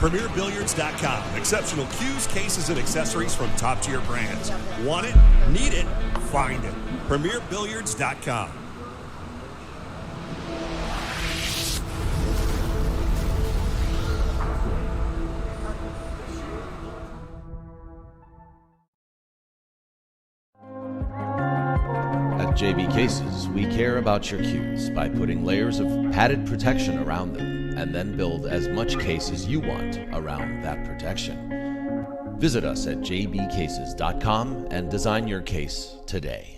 PremierBilliards.com. Exceptional cues, cases, and accessories from top-tier brands. Want it? Need it? Find it. PremierBilliards.com. At JB Cases, we care about your cues by putting layers of padded protection around them and then build as much case as you want around that protection. Visit us at jbcases.com and design your case today.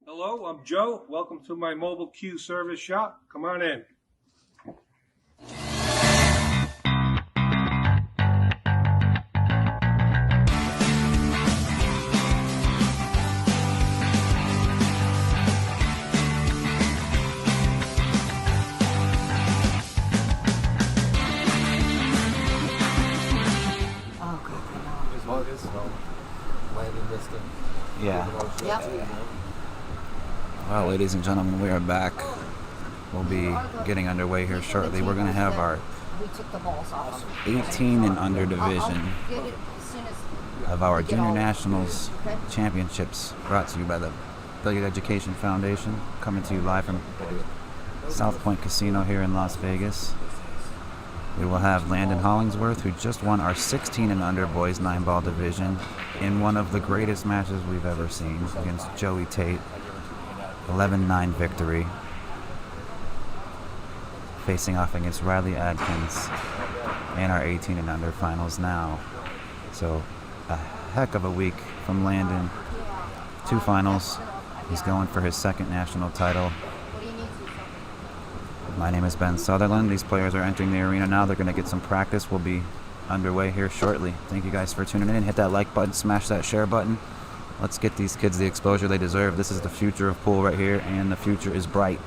Hello, I'm Joe. Welcome to my mobile cue service shop. Come on in. Well, ladies and gentlemen, we are back. We'll be getting underway here shortly. We're going to have our 18 and under division of our Junior Nationals Championships, brought to you by the Billiard Education Foundation, coming to you live from South Point Casino here in Las Vegas. We will have Landon Hollingsworth, who just won our 16 and under boys 9-ball division in one of the greatest matches we've ever seen against Joey Tate. 11-9 victory, facing off against Riley Adkins in our 18 and under finals now. So a heck of a week from Landon. 2 finals. He's going for his second national title. My name is Ben Sutherland. These players are entering the arena now. They're going to get some practice. We'll be underway here shortly. Thank you guys for tuning in. Hit that like button, smash that share button. Let's get these kids the exposure they deserve. This is the future of pool right here, and the future is bright.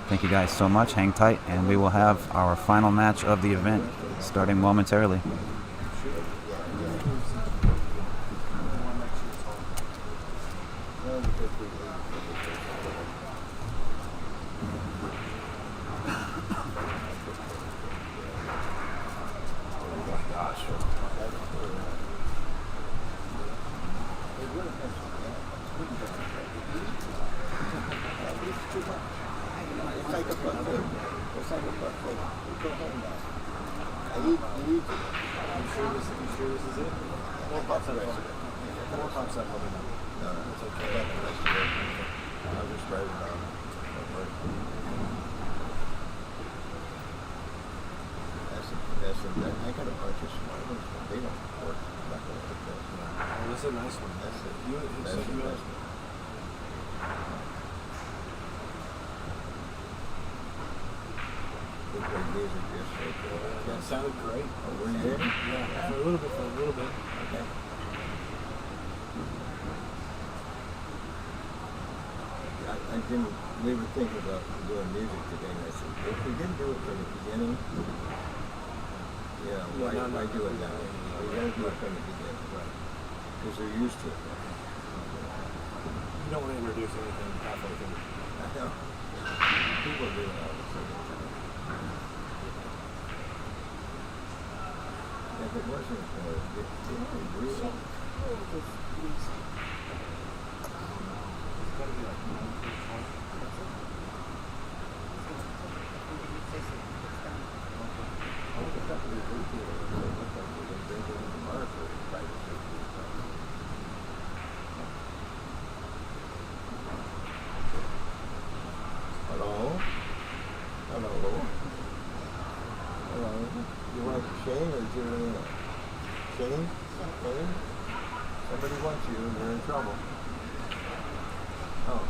Thank you guys so much. Hang tight, and we will have our final match of the event starting momentarily. That's a nice one. That's it. That's a nice one. That sounded great. Oh, were you there? Yeah, for a little bit. Okay. I didn't. We were thinking about doing music today, and I said, if we didn't do it from the beginning, why do it now? We got to do it from the beginning, right? Because they're used to it. You don't want to introduce anything halfway through. I know. People do it all the time. If it wasn't, really. Shane? Somebody wants you and you're in trouble. Oh.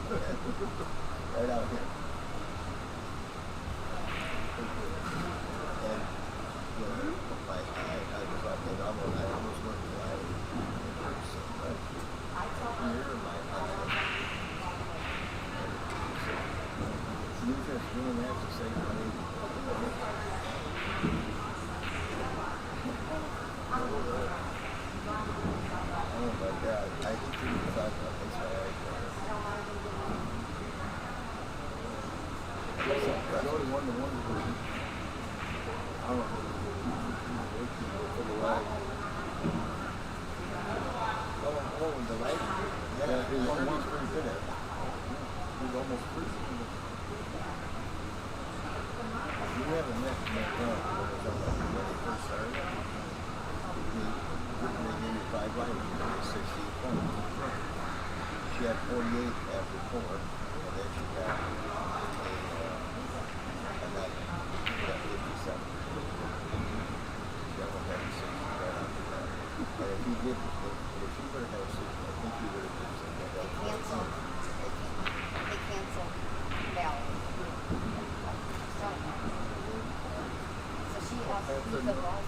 Right out here. And you know, I was like, I almost went to my person, right? Here, my you just doing that to save money. Oh my God, I think you thought about this right. That's only one-to-one. I don't know. For the leg. Oh, the leg? Yeah, he's almost pretty good at it. He's almost pretty good. You haven't met McDonald when he first started. They gave you 5 vitamins, you had 68 points. She had 48 after 4, and then she got she got 57. She almost had 60 right after that. And if you would have had 60, I think you would have been something like that. They canceled Valley. So she asked me the boss.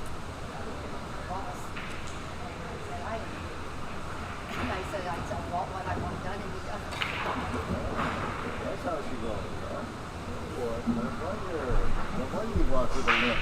And I said, what I want done and be done. That's how she goes, huh? Boy, no wonder you walk with a limp.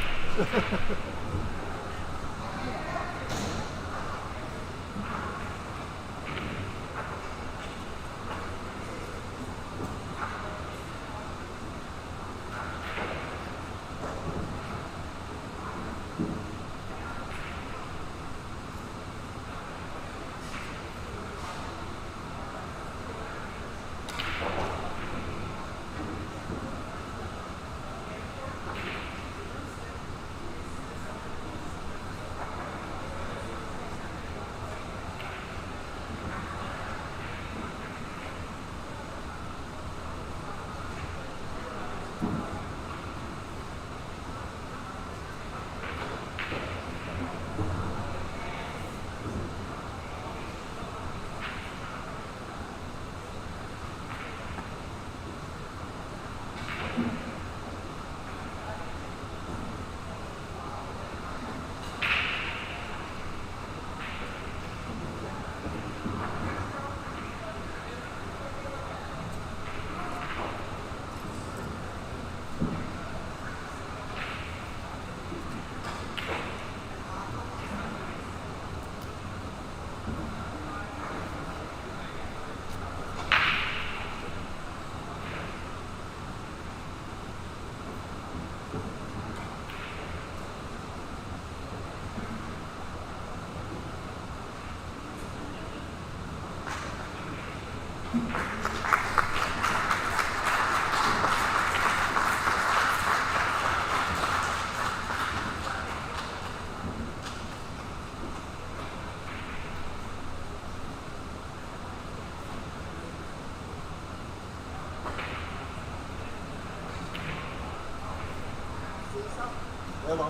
Hello.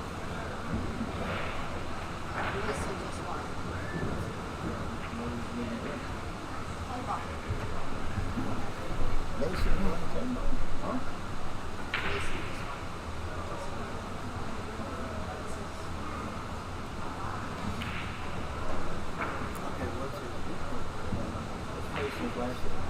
Listen, just one. Mason, huh? Listen, just one. Okay, what's Mason's last name?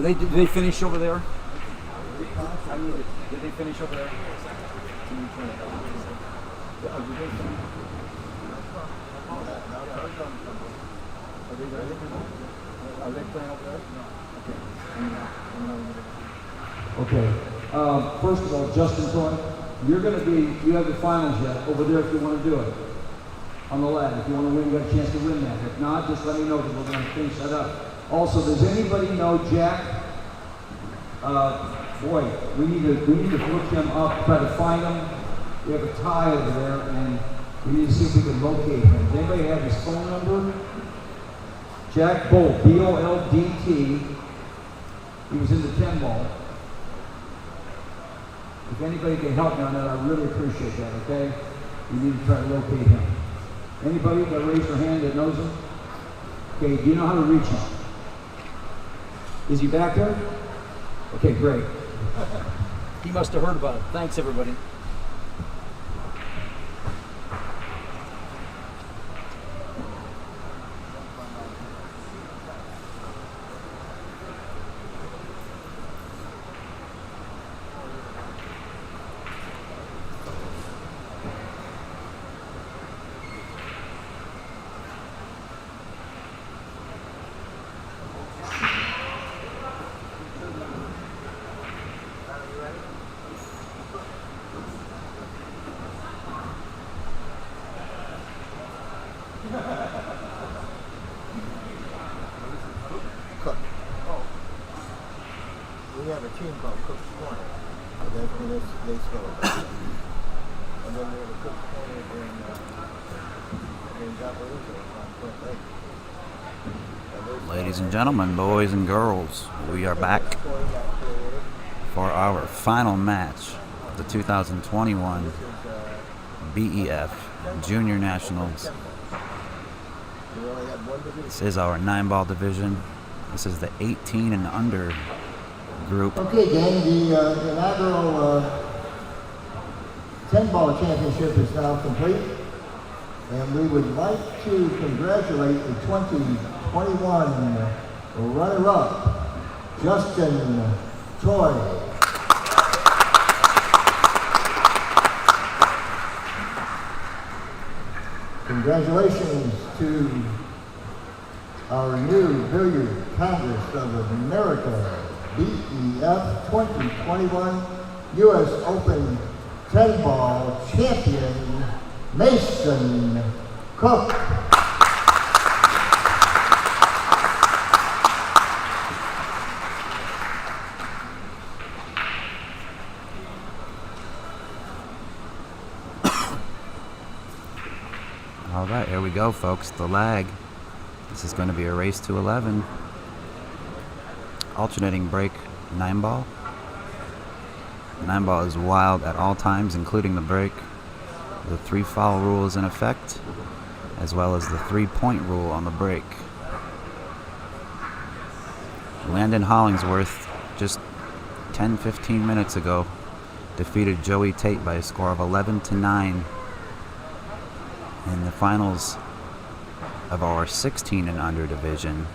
Did they finish over there? Did they finish over there? Are they playing over there? Okay. First of all, Justin Troy, you have the finals yet over there if you want to do it. On the ladder. If you want to win, you got a chance to win that. If not, just let me know because we're going to finish that up. Also, does anybody know Jack? Boy, we need to look him up, try to find him. We have a tie over there, and we need to see if we can locate him. Does anybody have his phone number? Jack Bolt, B-O-L-D-T. He was in the 10 ball. If anybody can help me on that, I really appreciate that, okay? We need to try to locate him. Anybody that raise their hand that knows him? Okay, do you know how to reach him? Is he back there? Okay, great. He must have heard about it. Thanks, everybody. We have a team called Cook's Corner. And they spell it that way. And then we have a Cook's Corner in Valparaiso on Point Lake. Ladies and gentlemen, boys and girls, we are back for our final match of the 2021 B.E.F. Junior Nationals. This is our 9-ball division. This is the 18 and under group. Okay, gang, the inaugural 10-ball championship is now complete. And we would like to congratulate the 2021 runner-up, Justin Troy. Congratulations to our new Billiard Congress of America, B.E.F. 2021 U.S. Open 10-ball champion, Mason Cook. All right, here we go, folks. The lag. This is going to be a race to 11. Alternating break 9-ball. 9-ball is wild at all times, including the break. The 3-foul rule is in effect, as well as the 3-point rule on the break. Landon Hollingsworth, just 10-15 minutes ago, defeated Joey Tate by a score of 11-9 in the finals of our 16 and under division.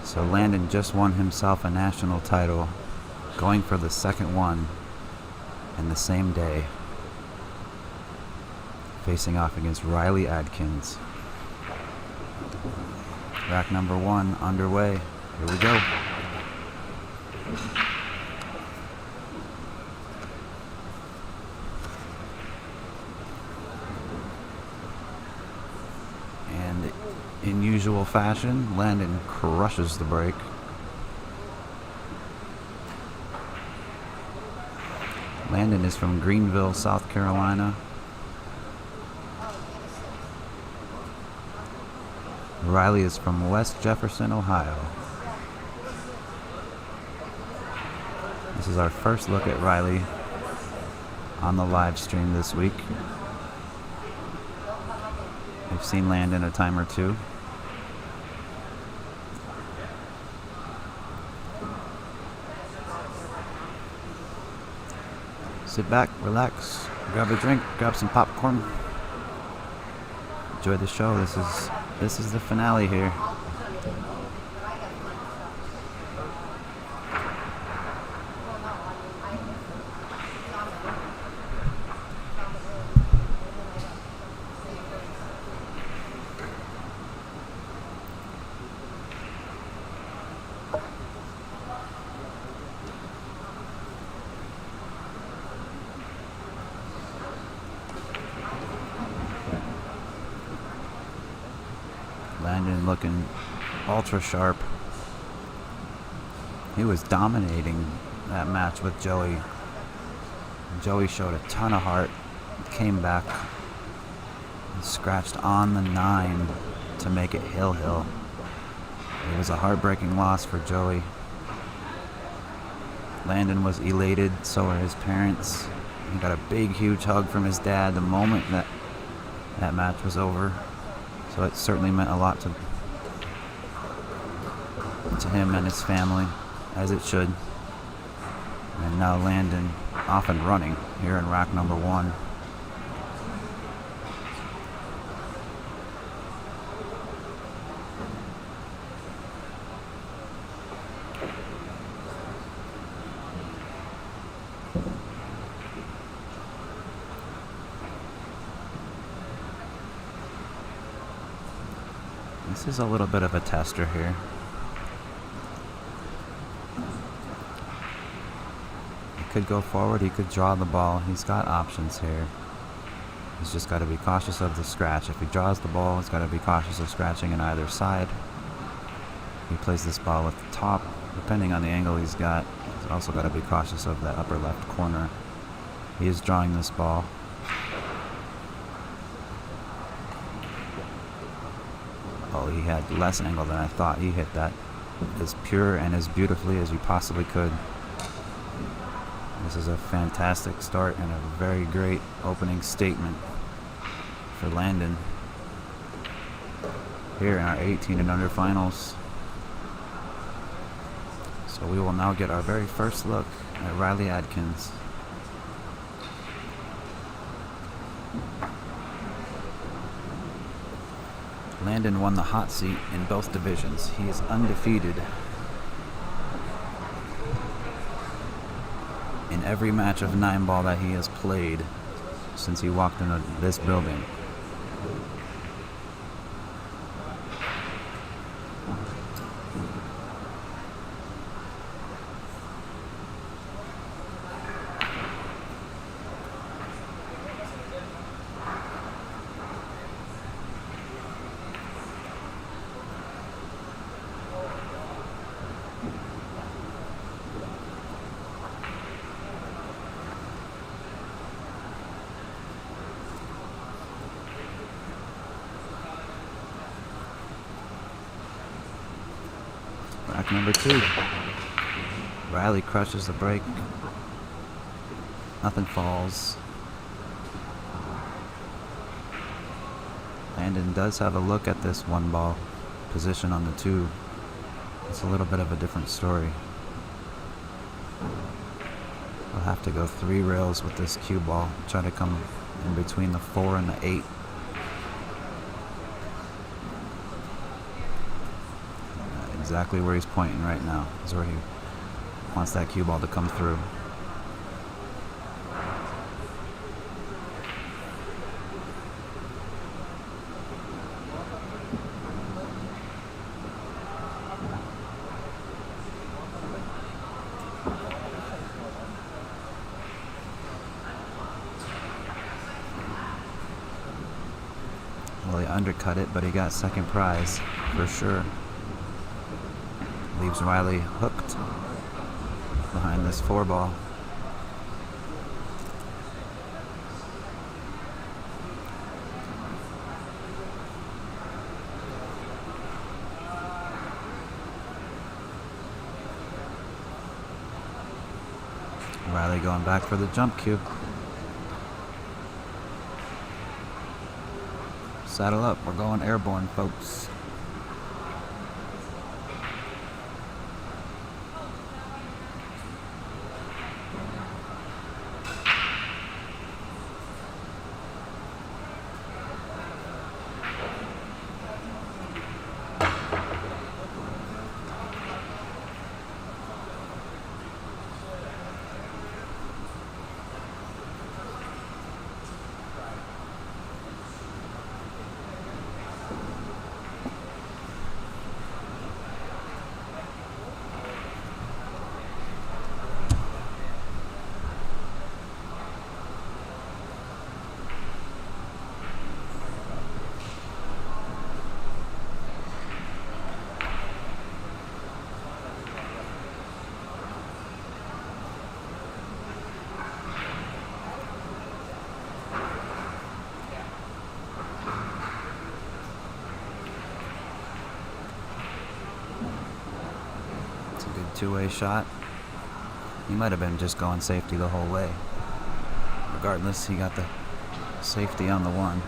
So Landon just won himself a national title, going for the second one in the same day, facing off against Riley Adkins. Rack number 1 underway. Here we go. And in usual fashion, Landon crushes the break. Landon is from Greenville, South Carolina. Riley is from West Jefferson, Ohio. This is our first look at Riley on the live stream this week. We've seen Landon a time or two. Sit back, relax, grab a drink, grab some popcorn. Enjoy the show. This is the finale here. Landon looking ultra sharp. He was dominating that match with Joey. Joey showed a ton of heart, came back, and scratched on the 9 to make it hill. It was a heartbreaking loss for Joey. Landon was elated, so were his parents. He got a big, huge hug from his dad the moment that match was over. So it certainly meant a lot to him and his family, as it should. And now Landon off and running here in rack number 1. This is a little bit of a tester here. He could go forward, he could draw the ball. He's got options here. He's just got to be cautious of the scratch. If he draws the ball, he's got to be cautious of scratching on either side. He plays this ball with the top. Depending on the angle he's got, he's also got to be cautious of that upper left corner. He is drawing this ball. Oh, he had less angle than I thought. He hit that as pure and as beautifully as you possibly could. This is a fantastic start and a very great opening statement for Landon here in our 18 and under finals. So we will now get our very first look at Riley Adkins. Landon won the hot seat in both divisions. He is undefeated in every match of 9-ball that he has played since he walked into this building. Rack number 2. Riley crushes the break. Nothing falls. Landon does have a look at this 1-ball position on the 2. It's a little bit of a different story. We'll have to go 3 rails with this cue ball. Try to come in between the 4 and the 8. Exactly where he's pointing right now is where he wants that cue ball to come through. Well, he undercut it, but he got second prize for sure. Leaves Riley hooked behind this 4-ball. Riley going back for the jump cue. Saddle up, we're going airborne, folks. two-way shot. He might have been just going safety the whole way. Regardless, he got the safety on the one.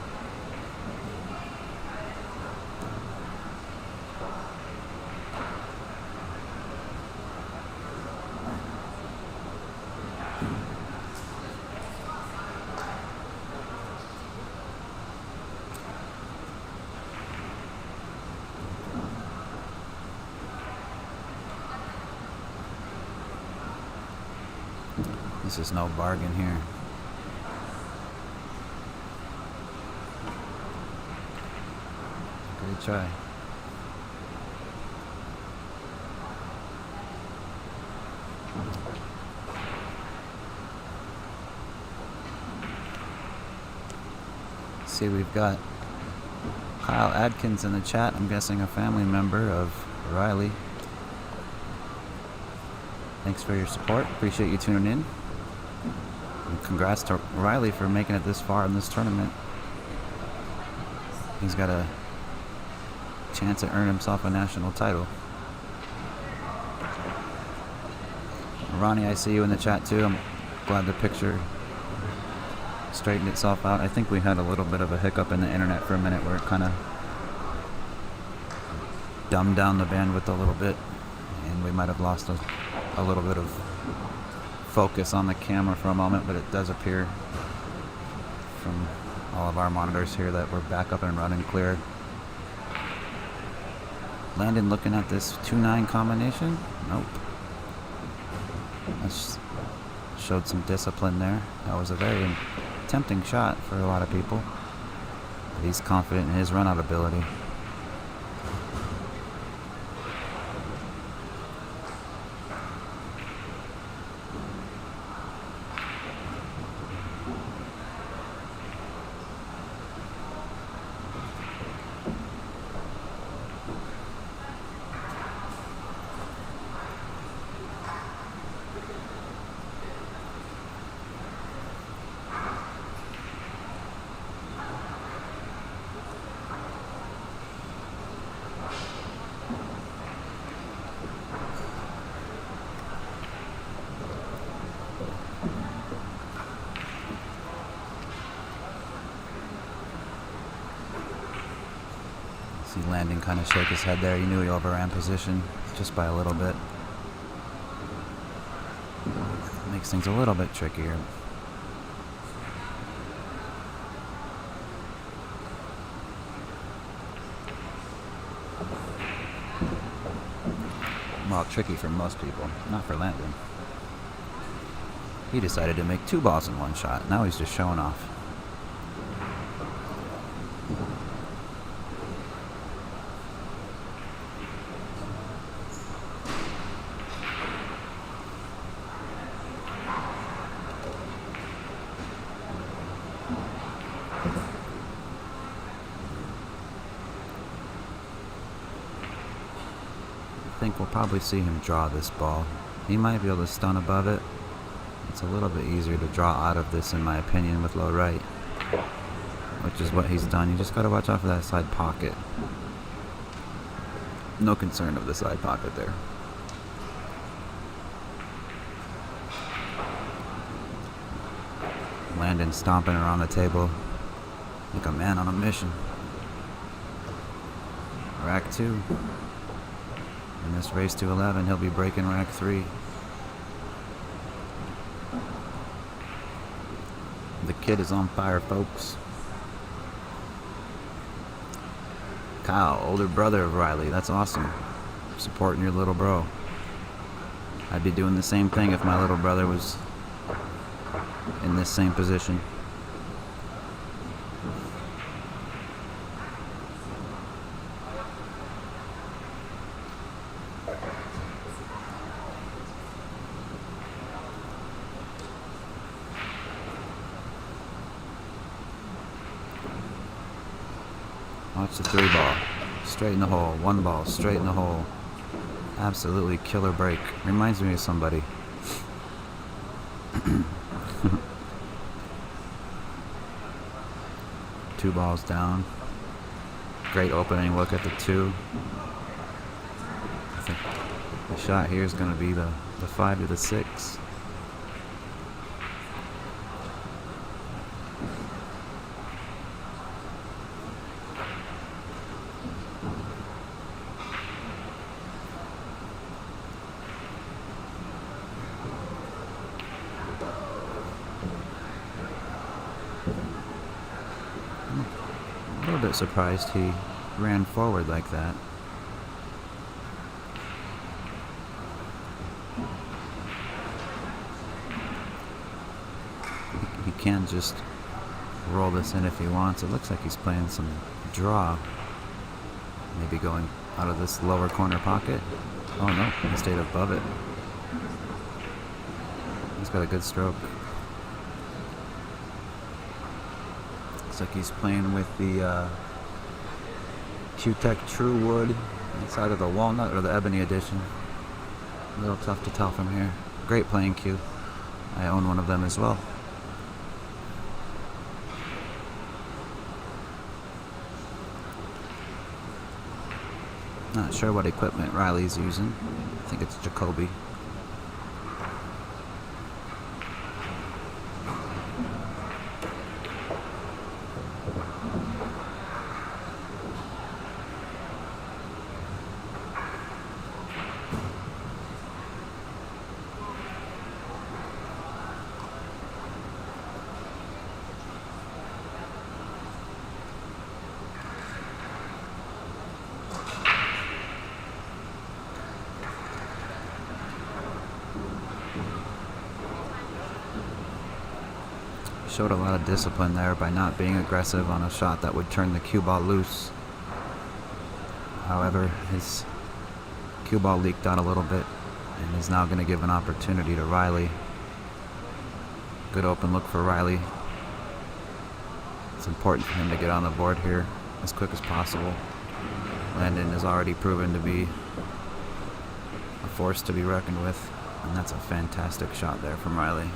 This is no bargain here. Good try. See, we've got Kyle Adkins in the chat. I'm guessing a family member of Riley. Thanks for your support. Appreciate you tuning in. And congrats to Riley for making it this far in this tournament. He's got a chance to earn himself a national title. Ronnie, I see you in the chat too. I'm glad the picture straightened itself out. I think we had a little bit of a hiccup in the internet for a minute where it kind of dumbed down the bandwidth a little bit, and we might have lost a little bit of focus on the camera for a moment, but it does appear from all of our monitors here that we're back up and running clear. Landon looking at this 2-9 combination. Nope. That's showed some discipline there. That was a very tempting shot for a lot of people, but he's confident in his run-out ability. See Landon kind of shake his head there. He knew he overran position just by a little bit. Makes things a little bit trickier. Well, tricky for most people, not for Landon. He decided to make 2 balls in 1 shot. Now he's just showing off. I think we'll probably see him draw this ball. He might be able to stun above it. It's a little bit easier to draw out of this, in my opinion, with low right, which is what he's done. You just got to watch out for that side pocket. No concern of the side pocket there. Landon stomping around the table like a man on a mission. Rack 2. In this race to 11, he'll be breaking rack 3. The kid is on fire, folks. Kyle, older brother of Riley. That's awesome. Supporting your little bro. I'd be doing the same thing if my little brother was in this same position. Watch the 3 ball. Straight in the hole. 1 ball. Straight in the hole. Absolutely killer break. Reminds me of somebody. Two balls down. Great opening look at the 2. The shot here is going to be the 5 to the 6. A little bit surprised he ran forward like that. He can just roll this in if he wants. It looks like he's playing some draw. Maybe going out of this lower corner pocket. Oh no, he stayed above it. He's got a good stroke. Looks like he's playing with the Q-Tech True Wood inside of the walnut or the ebony edition. A little tough to tell from here. Great playing cue. I own one of them as well. Not sure what equipment Riley's using. I think it's Jacoby. Showed a lot of discipline there by not being aggressive on a shot that would turn the cue ball loose. However, his cue ball leaked out a little bit and is now going to give an opportunity to Riley. Good open look for Riley. It's important for him to get on the board here as quick as possible. Landon has already proven to be a force to be reckoned with, and that's a fantastic shot there from Riley.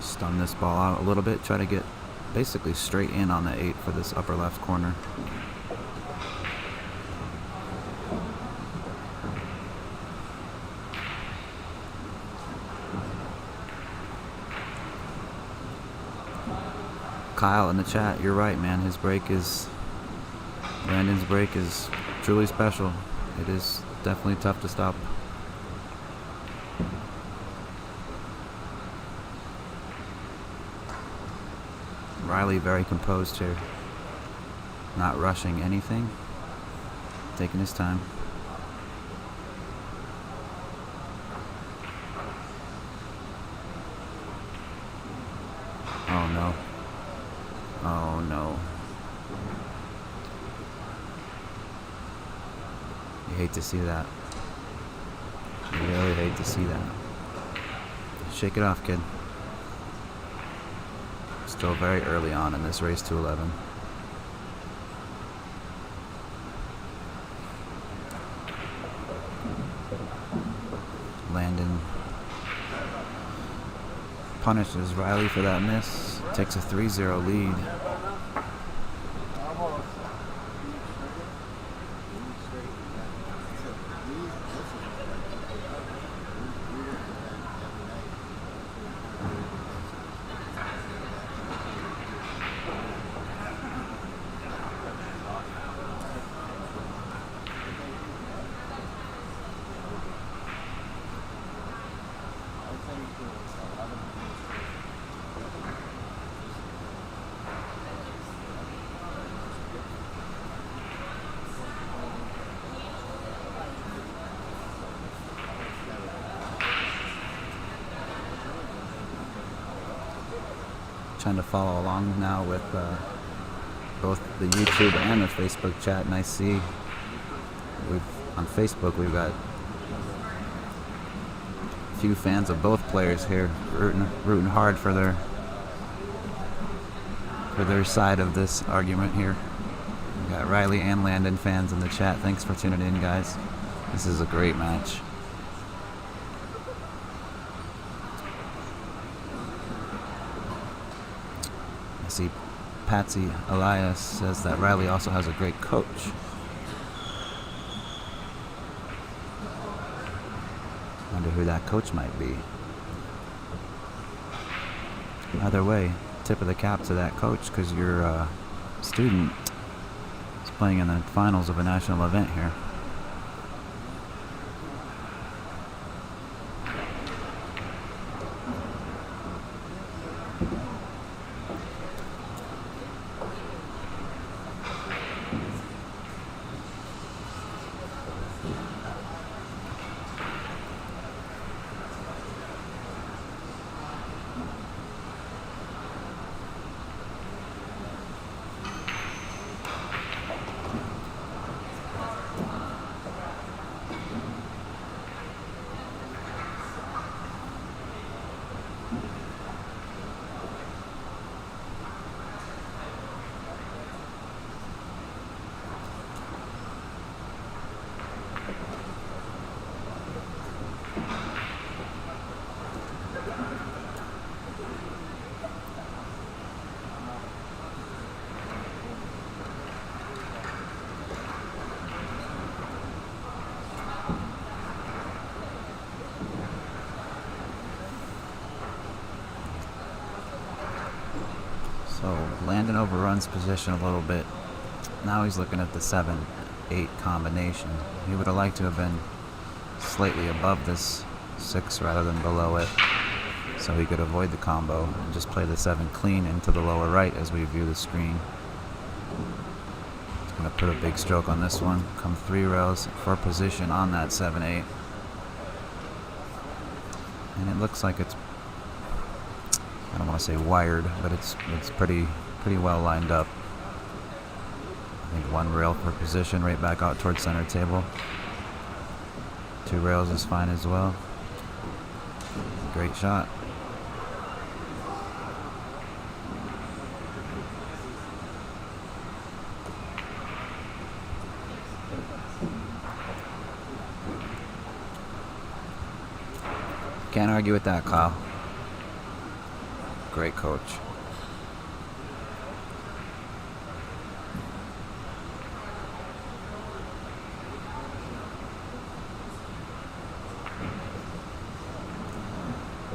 Stun this ball out a little bit, try to get basically straight in on the 8 for this upper left corner. Kyle in the chat, you're right, man. Landon's break is truly special. It is definitely tough to stop. Riley very composed here, not rushing anything, taking his time. Oh no. Oh no. You hate to see that. You really hate to see that. Shake it off, kid. Still very early on in this race to 11. Landon punishes Riley for that miss. Takes a 3-0 lead. Trying to follow along now with both the YouTube and the Facebook chat, and I see on Facebook we've got a few fans of both players here rooting hard for their side of this argument here. We got Riley and Landon fans in the chat. Thanks for tuning in, guys. This is a great match. See, Patsy Elias says that Riley also has a great coach. Wonder who that coach might be. Either way, tip of the cap to that coach, because your student is playing in the finals of a national event here. So Landon overruns position a little bit. Now he's looking at the 7-8 combination. He would have liked to have been slightly above this 6 rather than below it, so he could avoid the combo and just play the 7 clean into the lower right as we view the screen. He's going to put a big stroke on this one, come 3 rails for position on that 7-8. And it looks like it's, I don't want to say wired, but it's pretty well lined up. I think 1 rail for position right back out towards center table. 2 rails is fine as well. Great shot. Can't argue with that, Kyle. Great coach.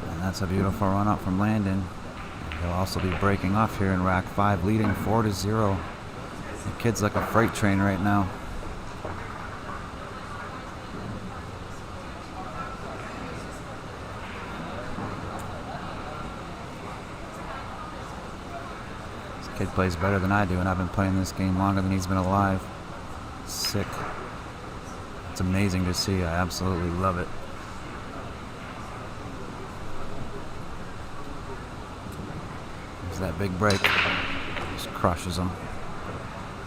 And that's a beautiful run up from Landon. He'll also be breaking off here in rack 5, leading 4-0. The kid's like a freight train right now. Kid plays better than I do, and I've been playing this game longer than he's been alive. Sick. It's amazing to see. I absolutely love it. There's that big break. Just crushes him.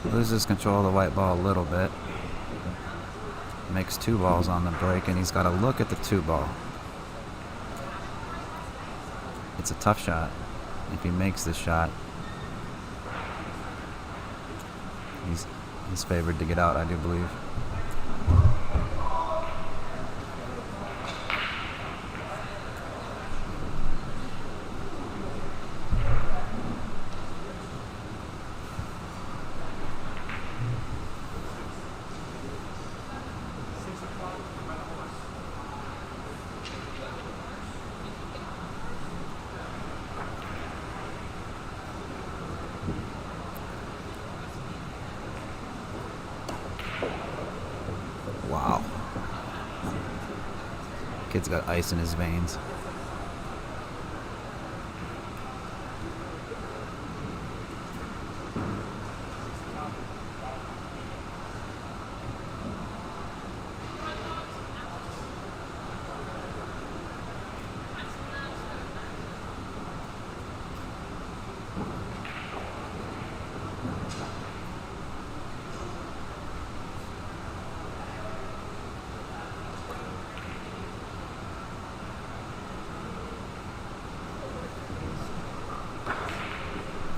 Loses control of the white ball a little bit. Makes 2 balls on the break, and he's got to look at the 2 ball. It's a tough shot. If he makes this shot, he's favored to get out, I do believe. Wow. Kid's got ice in his veins.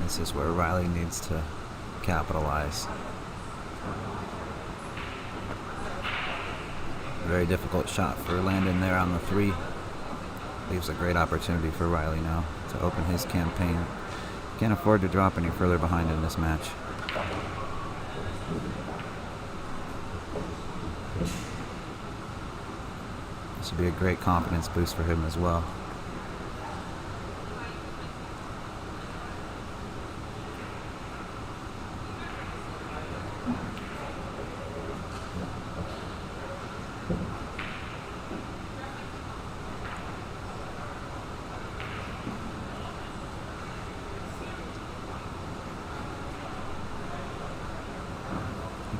This is where Riley needs to capitalize. Very difficult shot for Landon there on the 3. Leaves a great opportunity for Riley now to open his campaign. Can't afford to drop any further behind in this match. Should be a great confidence boost for him as well.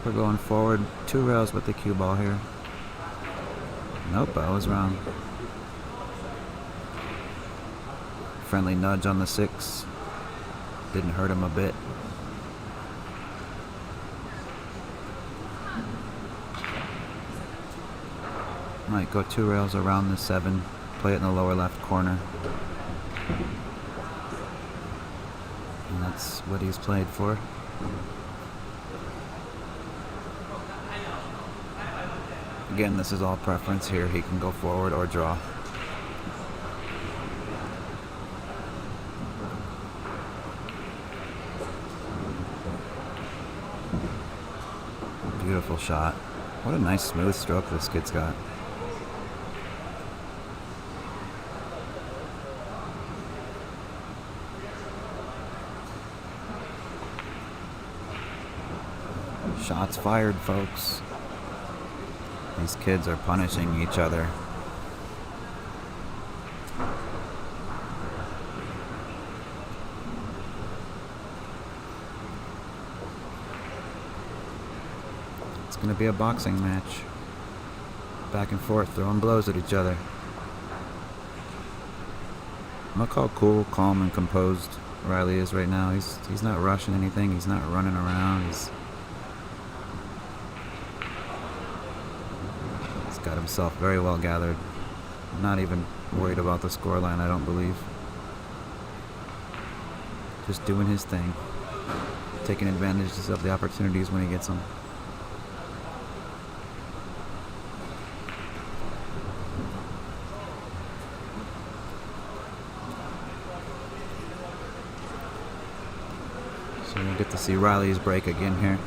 We're going forward 2 rails with the cue ball here. Nope, I was wrong. Friendly nudge on the 6. Didn't hurt him a bit. Might go 2 rails around the 7. Play it in the lower left corner. And that's what he's played for. Again, this is all preference here. He can go forward or draw. Beautiful shot. What a nice smooth stroke this kid's got. Shots fired, folks. These kids are punishing each other. It's going to be a boxing match. Back and forth, throwing blows at each other. Look how cool, calm, and composed Riley is right now. He's not rushing anything. He's not running around. He's got himself very well gathered. Not even worried about the scoreline, I don't believe. Just doing his thing. Taking advantage of the opportunities when he gets them. So we'll get to see Riley's break again here.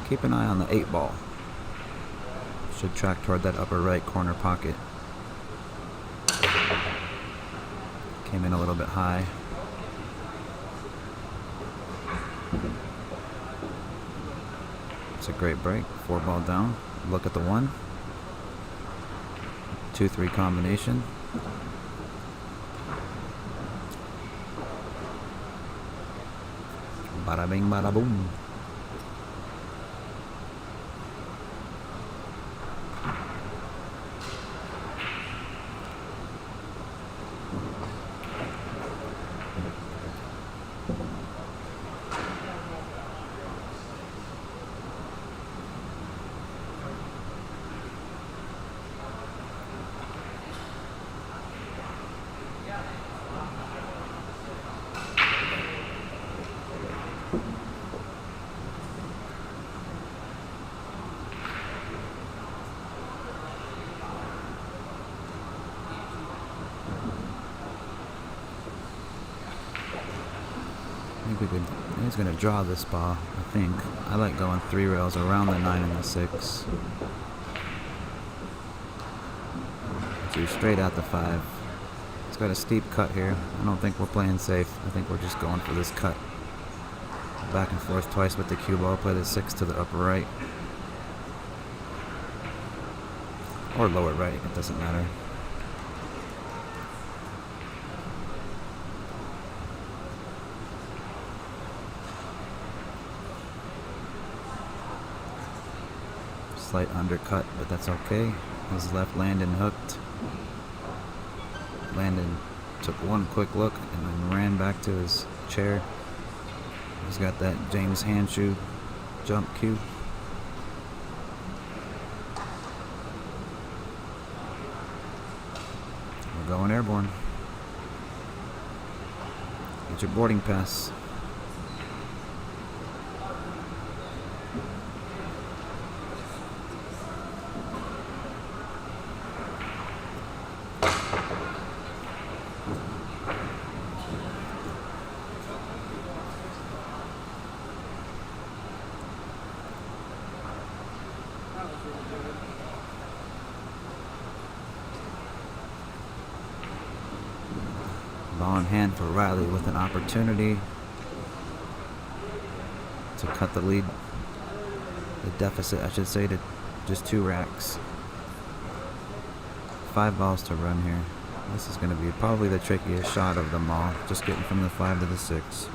Keep an eye on the 8 ball. Should track toward that upper right corner pocket. Came in a little bit high. It's a great break. 4 ball down. Look at the 1. 2-3 combination. Bada bing, bada boom. He's going to draw this ball, I think. I like going 3 rails around the 9 and the 6. So straight out the 5. It's got a steep cut here. I don't think we're playing safe. I think we're just going for this cut. Back and forth twice with the cue ball. Play the 6 to the upper right. Or lower right, it doesn't matter. Slight undercut, but that's okay. His left Landon hooked. Landon took one quick look and then ran back to his chair. He's got that James Handshoe jump cue. We're going airborne. Get your boarding pass. Ball in hand for Riley with an opportunity to cut the lead, the deficit, I should say, to just 2 racks. 5 balls to run here. This is going to be probably the trickiest shot of them all, just getting from the 5 to the 6.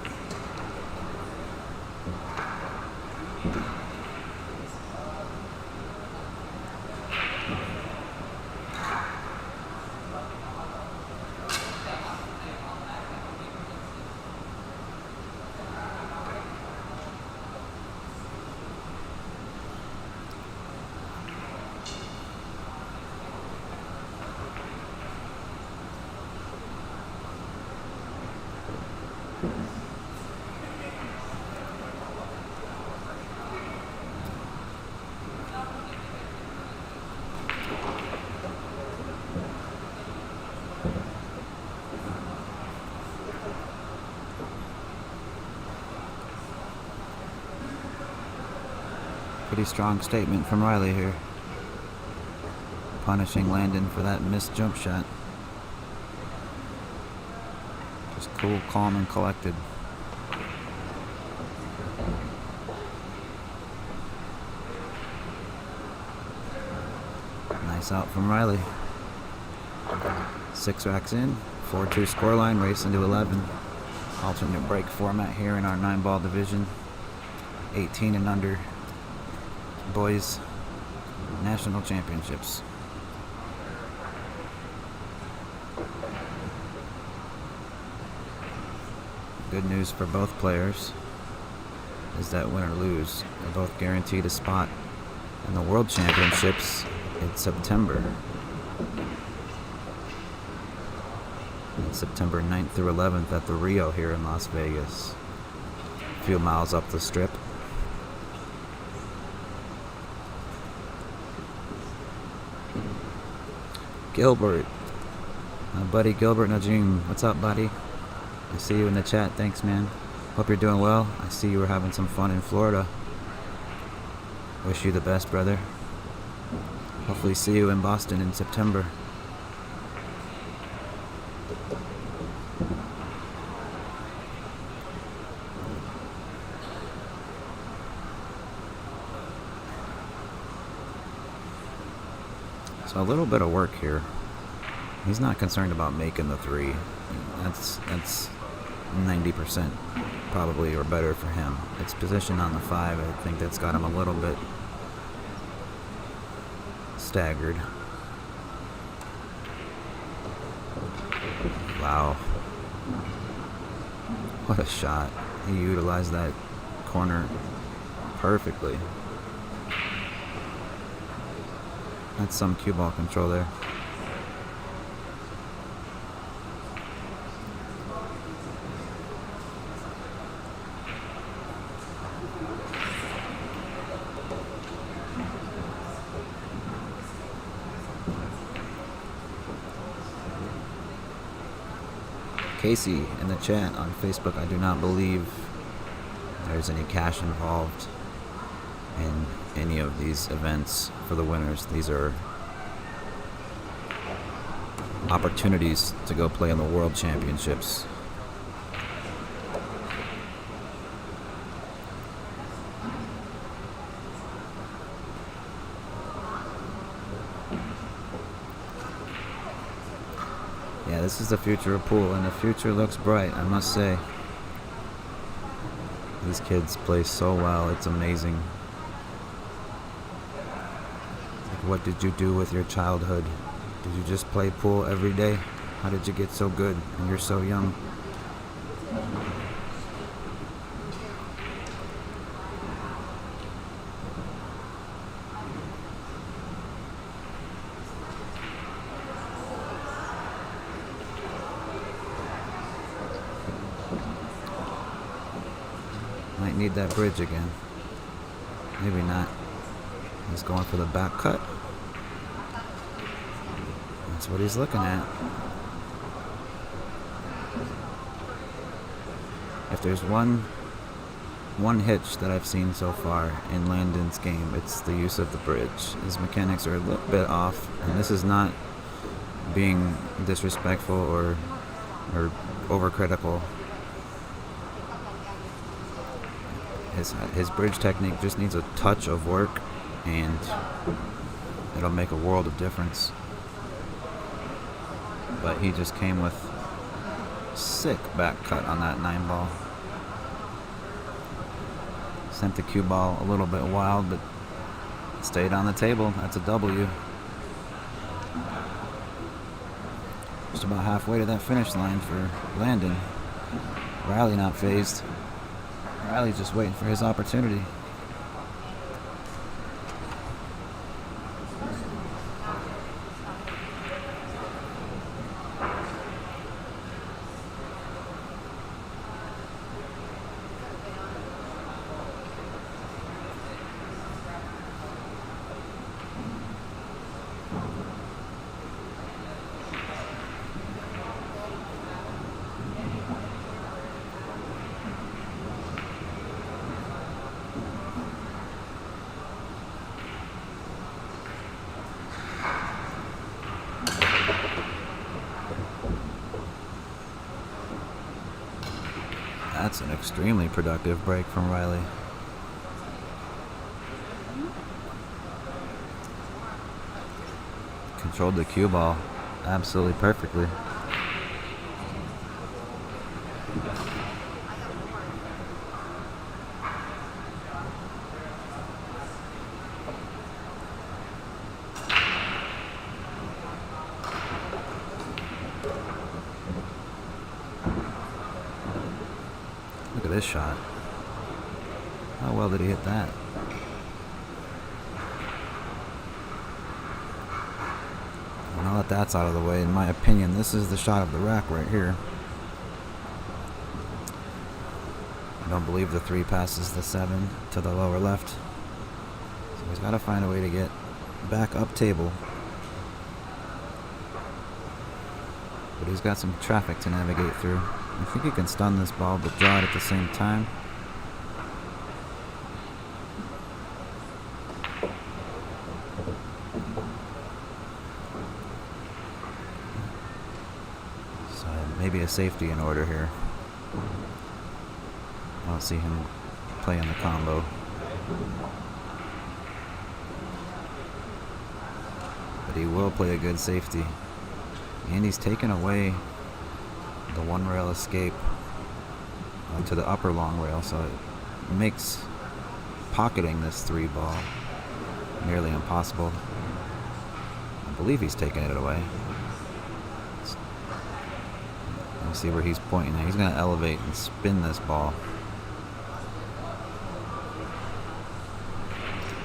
Pretty strong statement from Riley here. Punishing Landon for that missed jump shot. Just cool, calm, and collected. Nice out from Riley. 6 racks in, 4-2 scoreline, race into 11. Alternate break format here in our 9-ball division. 18 and under boys national championships. Good news for both players is that win or lose, they're both guaranteed a spot in the World Championships in September. September 9th through 11th at the Rio here in Las Vegas. A few miles up the strip. Gilbert, my buddy Gilbert Najim. What's up, buddy? I see you in the chat. Thanks, man. Hope you're doing well. I see you were having some fun in Florida. Wish you the best, brother. Hopefully see you in Boston in September. So a little bit of work here. He's not concerned about making the 3. That's 90% probably or better for him. It's position on the 5. I think that's got him a little bit staggered. Wow. What a shot. He utilized that corner perfectly. That's some cue ball control there. Casey in the chat on Facebook, I do not believe there's any cash involved in any of these events for the winners. These are opportunities to go play in the World Championships. Yeah, this is the future of pool, and the future looks bright, I must say. These kids play so well, it's amazing. What did you do with your childhood? Did you just play pool every day? How did you get so good and you're so young? Might need that bridge again. Maybe not. He's going for the back cut. That's what he's looking at. If there's one hitch that I've seen so far in Landon's game, it's the use of the bridge. His mechanics are a little bit off, and this is not being disrespectful or overcritical. His bridge technique just needs a touch of work, and it'll make a world of difference. But he just came with sick back cut on that 9 ball. Sent the cue ball a little bit wild, but stayed on the table. That's a W. Just about halfway to that finish line for Landon. Riley not phased. Riley's just waiting for his opportunity. That's an extremely productive break from Riley. Controlled the cue ball absolutely perfectly. Look at this shot. How well did he hit that? Well, now that that's out of the way, in my opinion, this is the shot of the rack right here. I don't believe the 3 passes the 7 to the lower left. So he's got to find a way to get back up table. But he's got some traffic to navigate through. I think he can stun this ball but draw it at the same time. So maybe a safety in order here. I don't see him playing the combo. But he will play a good safety. And he's taken away the 1 rail escape to the upper long rail, so it makes pocketing this 3 ball nearly impossible. I believe he's taking it away. Let me see where he's pointing at. He's going to elevate and spin this ball.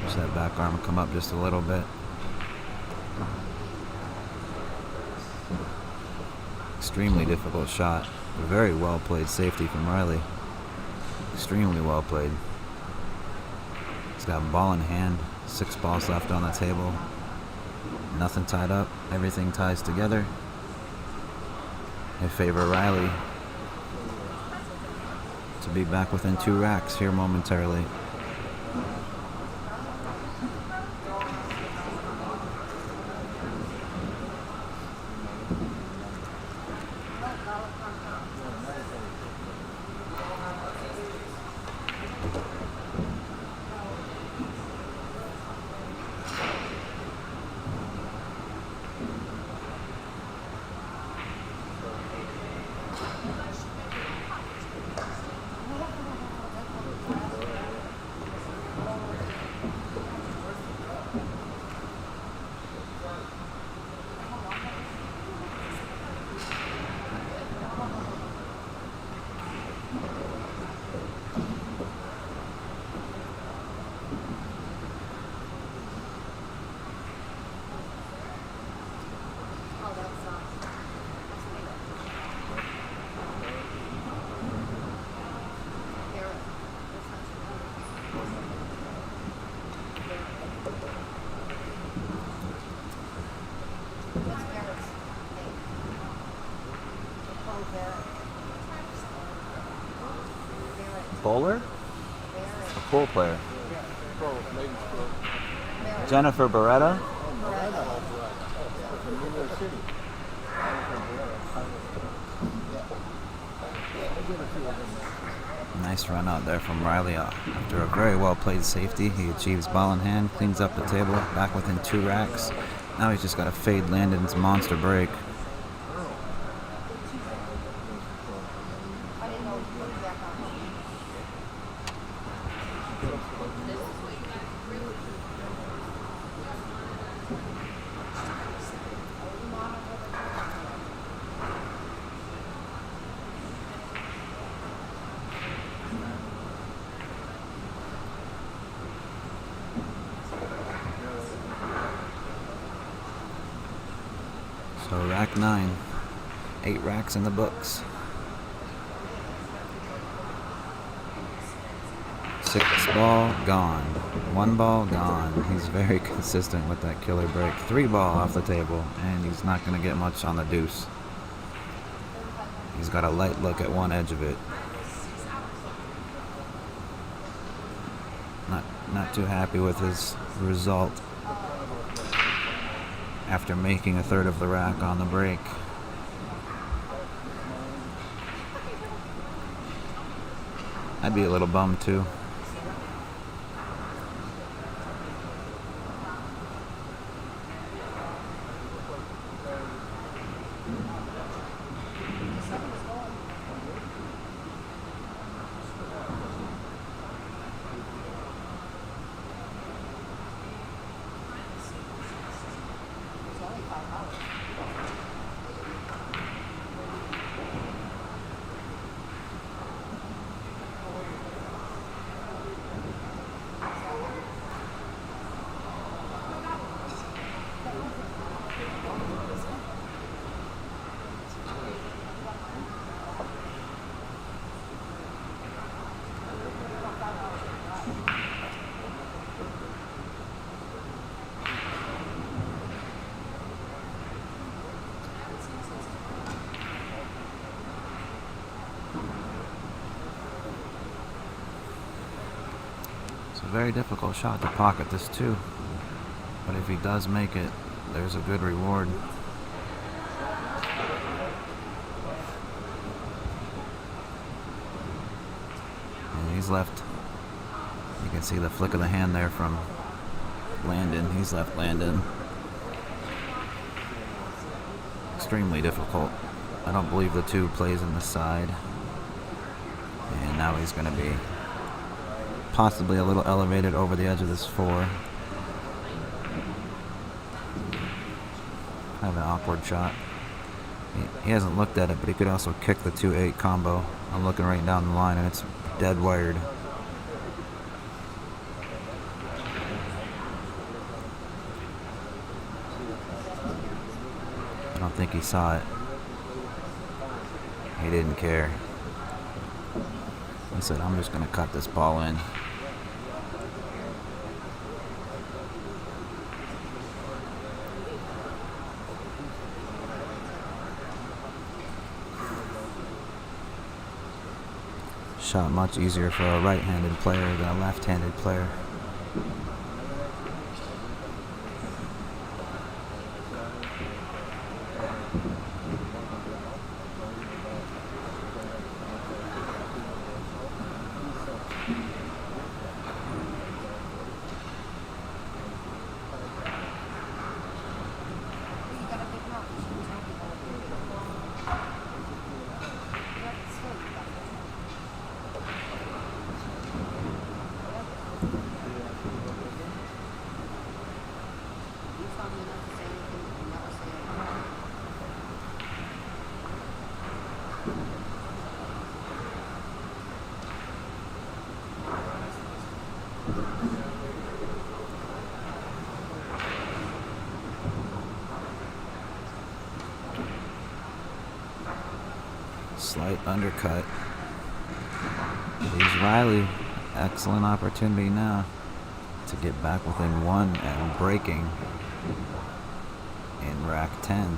Watch that back arm come up just a little bit. Extremely difficult shot. A very well played safety from Riley. Extremely well played. He's got a ball in hand. 6 balls left on the table. Nothing tied up. Everything ties together. I favor Riley to be back within 2 racks here momentarily. Bowler? A pool player. Jennifer Beretta? Nice run out there from Riley. After a very well played safety, he achieves ball in hand, cleans up the table, back within 2 racks. Now he's just got to fade Landon's monster break. So rack 9, 8 racks in the books. 6 ball, gone. 1 ball, gone. He's very consistent with that killer break. 3 ball off the table, and he's not going to get much on the deuce. He's got a light look at one edge of it. Not too happy with his result after making a third of the rack on the break. I'd be a little bummed too. Very difficult shot to pocket this too, but if he does make it, there's a good reward. And he's left, you can see the flick of the hand there from Landon. He's left Landon extremely difficult. I don't believe the 2 plays in the side, and now he's going to be possibly a little elevated over the edge of this 4. Have an awkward shot. He hasn't looked at it, but he could also kick the 2-8 combo. I'm looking right down the line, and it's dead wired. I don't think he saw it. He didn't care. He said, I'm just going to cut this ball in. Shot much easier for a right-handed player than a left-handed player. Slight undercut. Leaves Riley excellent opportunity now to get back within 1 and breaking in rack 10.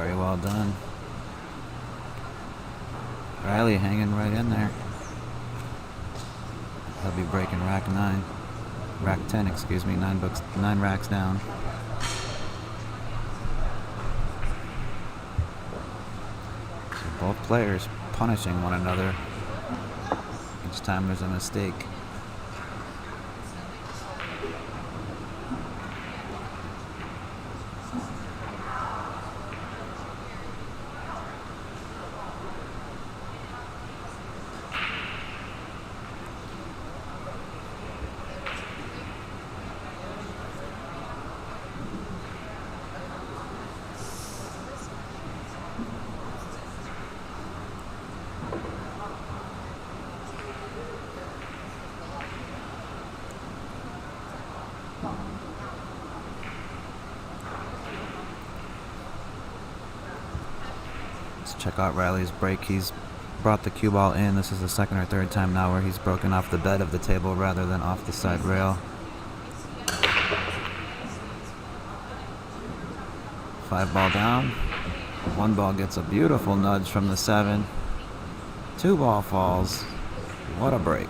Very well done. Riley hanging right in there. He'll be breaking rack 10, excuse me, 9 racks down. So both players punishing one another each time there's a mistake. Let's check out Riley's break. He's brought the cue ball in. This is the second or third time now where he's broken off the bed of the table rather than off the side rail. 5 ball down. 1 ball gets a beautiful nudge from the 7. 2 ball falls. What a break.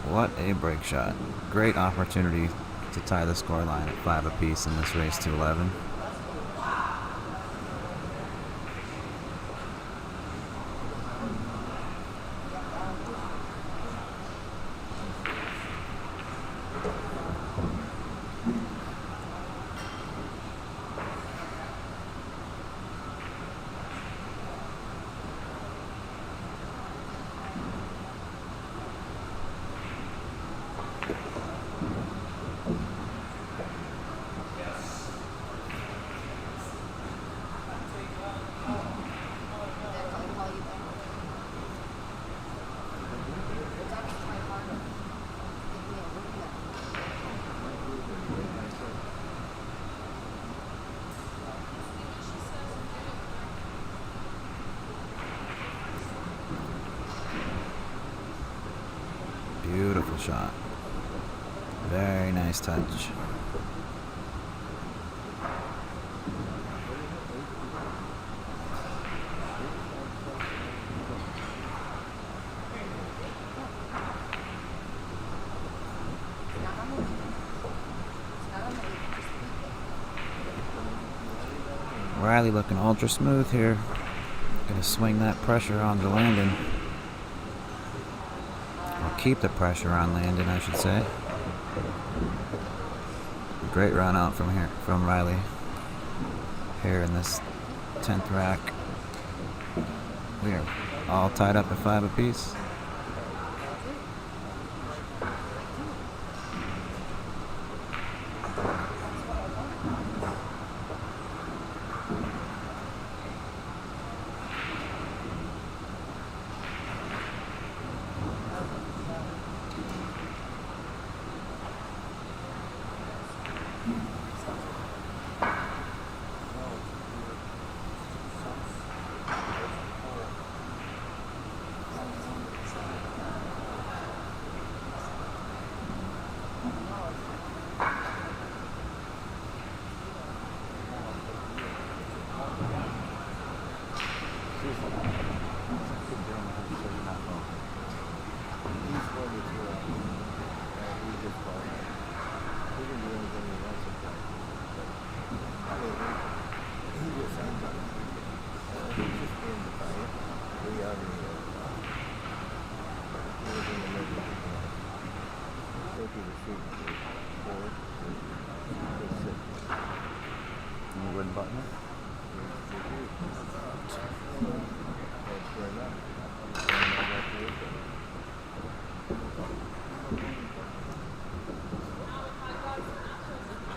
What a break shot. Great opportunity to tie the score line at 5 apiece in this race to 11. Beautiful shot. Very nice touch. Riley looking ultra smooth here. Gonna swing that pressure on to Landon. Keep the pressure on Landon, I should say. Great run out from Riley here in this 10th rack. We are all tied up at 5 apiece.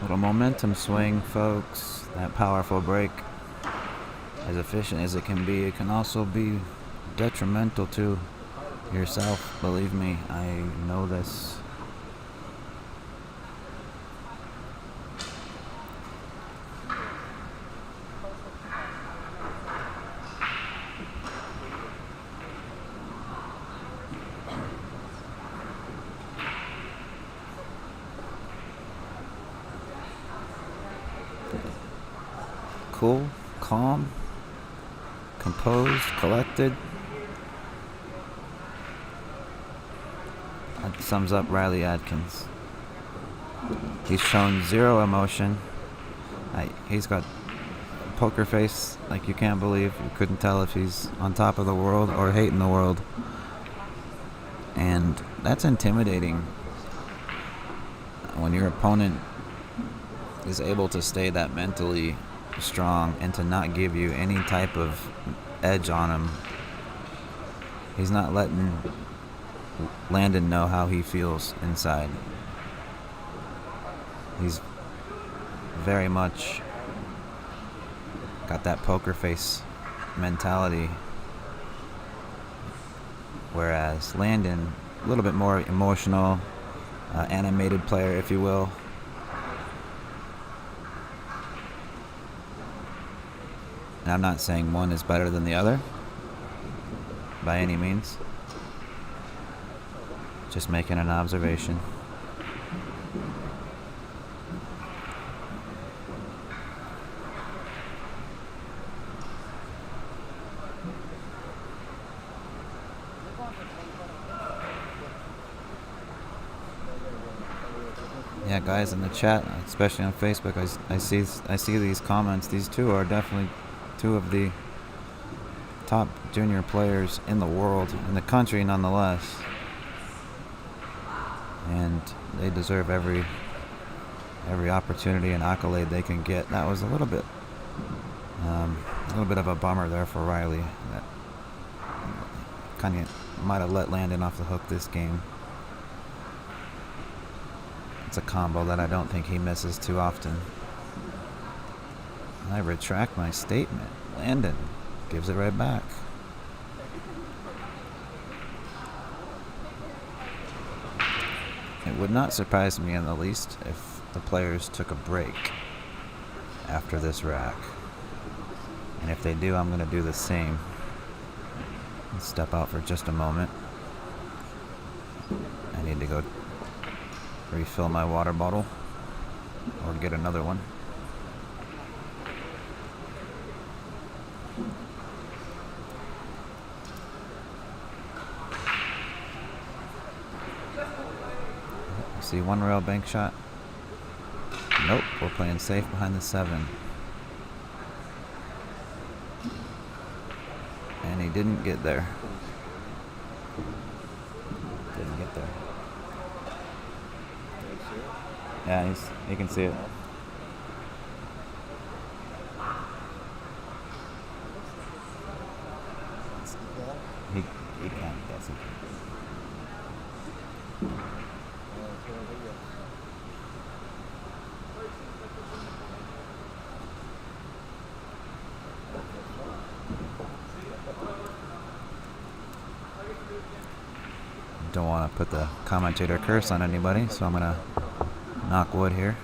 Little momentum swing, folks. That powerful break, as efficient as it can be, it can also be detrimental to yourself. Believe me, I know this. cool, calm, composed, collected. That sums up Riley Adkins. He's shown zero emotion. He's got a poker face like you can't believe. You couldn't tell if he's on top of the world or hating the world. And that's intimidating when your opponent is able to stay that mentally strong and to not give you any type of edge on him. He's not letting Landon know how he feels inside. He's very much got that poker face mentality, whereas Landon, a little bit more emotional, animated player, if you will. And I'm not saying one is better than the other, by any means. Just making an observation. Yeah, guys in the chat, especially on Facebook, I see these comments. These two are definitely two of the top junior players in the world, in the country nonetheless. And they deserve every opportunity and accolade they can get. That was a little bit of a bummer there for Riley. That kind of might have let Landon off the hook this game. It's a combo that I don't think he misses too often. I retract my statement. Landon gives it right back. It would not surprise me in the least if the players took a break after this rack. And if they do, I'm going to do the same. Let's step out for just a moment. I need to go refill my water bottle or get another one. See one rail bank shot. Nope, we're playing safe behind the 7. And he didn't get there. Didn't get there. Yeah, you can see it. He can't, yes, he can. Don't want to put the commentator curse on anybody, so I'm going to knock wood here.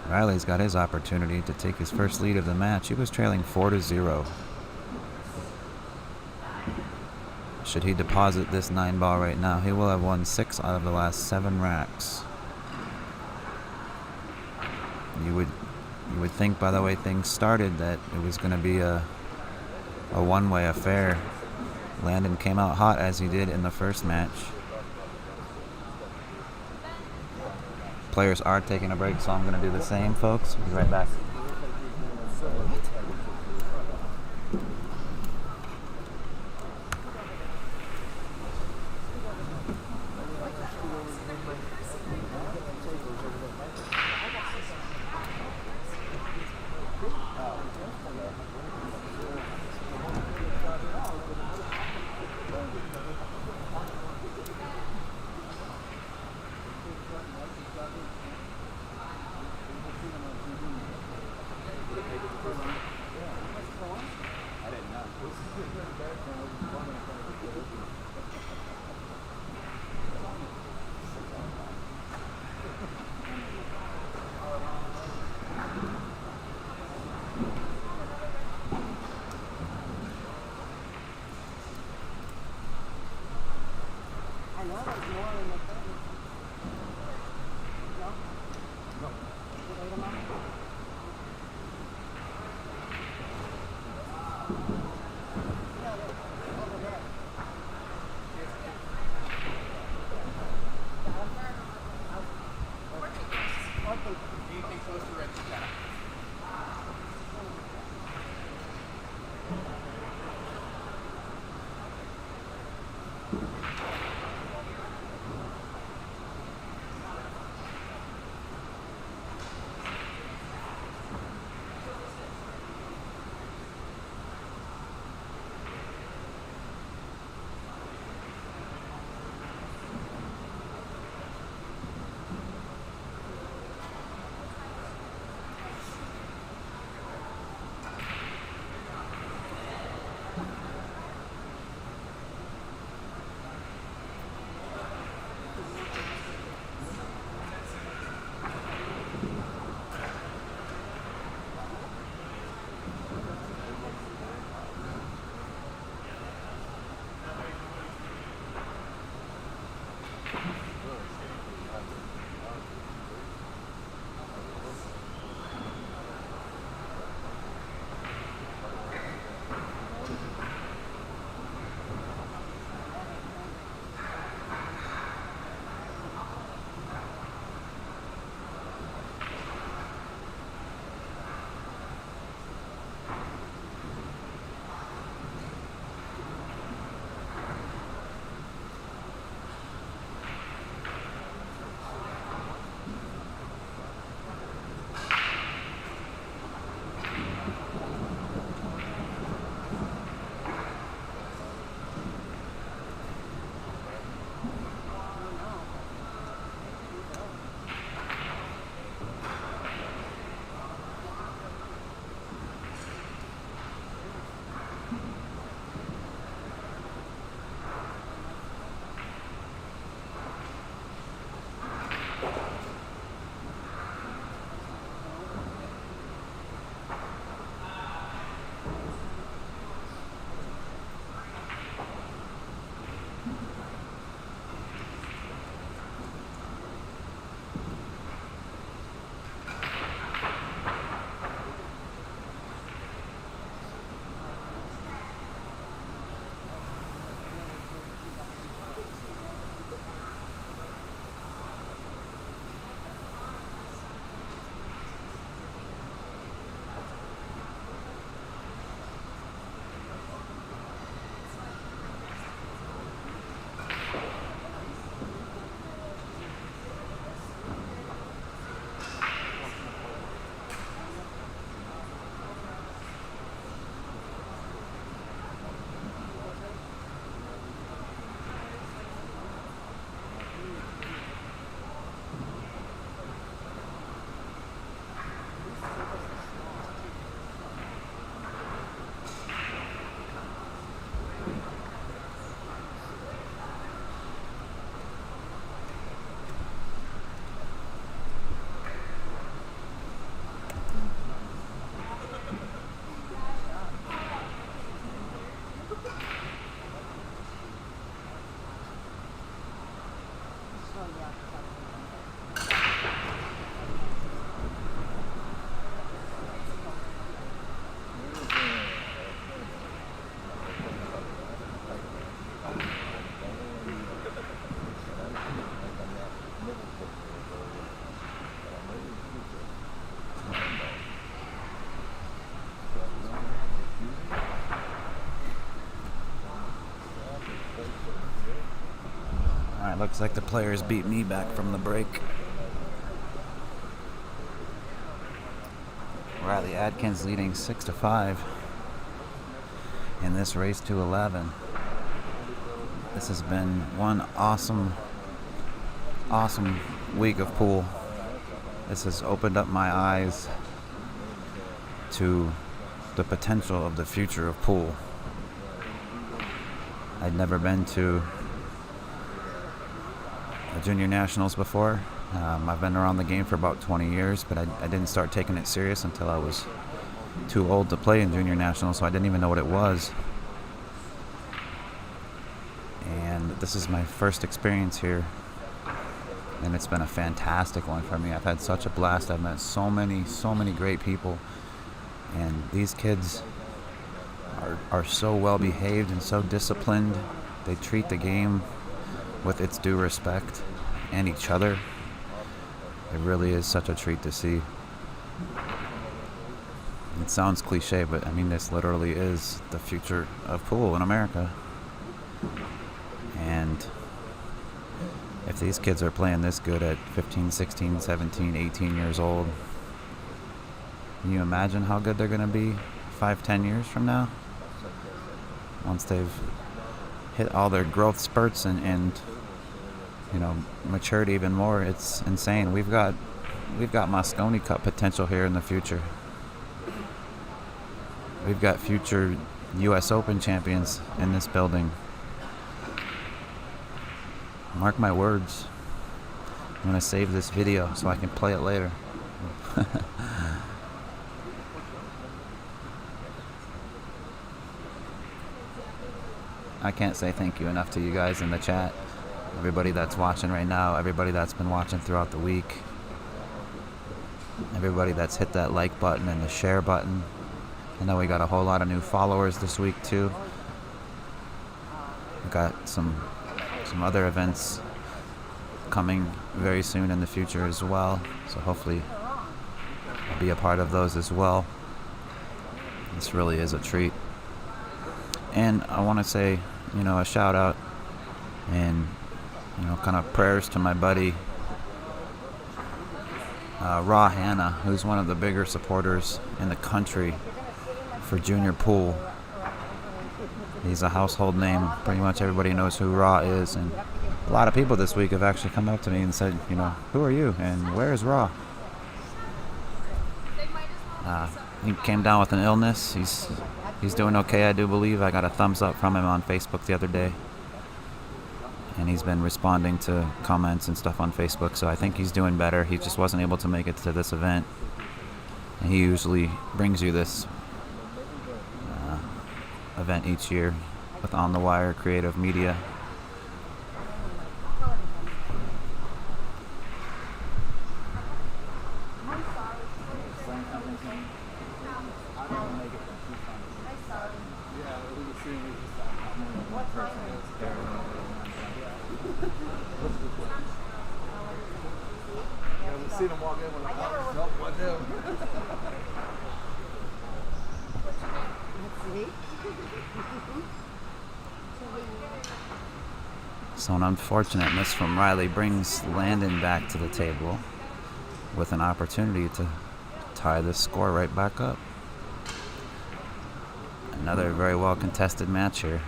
Riley's got his opportunity to take his first lead of the match. He was trailing 4-0. Should he deposit this 9-ball right now, he will have won 6 out of the last 7 racks. You would think by the way things started that it was going to be a one-way affair. Landon came out hot as he did in the first match. Players are taking a break, so I'm going to do the same, folks. We'll be right back. Alright, looks like the players beat me back from the break. Riley Adkins leading 6-5 in this race to 11. This has been one awesome week of pool. This has opened up my eyes to the potential of the future of pool. I'd never been to a junior nationals before. I've been around the game for about 20 years, but I didn't start taking it serious until I was too old to play in junior nationals, so I didn't even know what it was. And this is my first experience here, and it's been a fantastic one for me. I've had such a blast. I've met so many great people, and these kids are so well behaved and so disciplined. They treat the game with its due respect and each other. It really is such a treat to see. It sounds cliche, but I mean, this literally is the future of pool in America. And if these kids are playing this good at 15, 16, 17, 18 years old, can you imagine how good they're going to be 5-10 years from now? Once they've hit all their growth spurts and you know, matured even more. It's insane. We've got Mosconi Cup potential here in the future. We've got future U.S. Open champions in this building. Mark my words. I'm going to save this video so I can play it later. I can't say thank you enough to you guys in the chat. Everybody that's watching right now, everybody that's been watching throughout the week, everybody that's hit that like button and the share button. I know we got a whole lot of new followers this week too. We got some other events coming very soon in the future as well, so hopefully I'll be a part of those as well. This really is a treat. And I want to say, you know, a shout out and, you know, kind of prayers to my buddy Raw Hanna, who's one of the bigger supporters in the country for junior pool. He's a household name. Pretty much everybody knows who Raw is, and a lot of people this week have actually come up to me and said, you know, who are you and where is Raw? He came down with an illness. He's doing okay, I do believe. I got a thumbs up from him on Facebook the other day. And he's been responding to comments and stuff on Facebook, so I think he's doing better. He just wasn't able to make it to this event. And he usually brings you this event each year with On the Wire Creative Media. Seen him walk in with a nope, what do? So an unfortunate miss from Riley brings Landon back to the table with an opportunity to tie this score right back up. Another very well contested match here.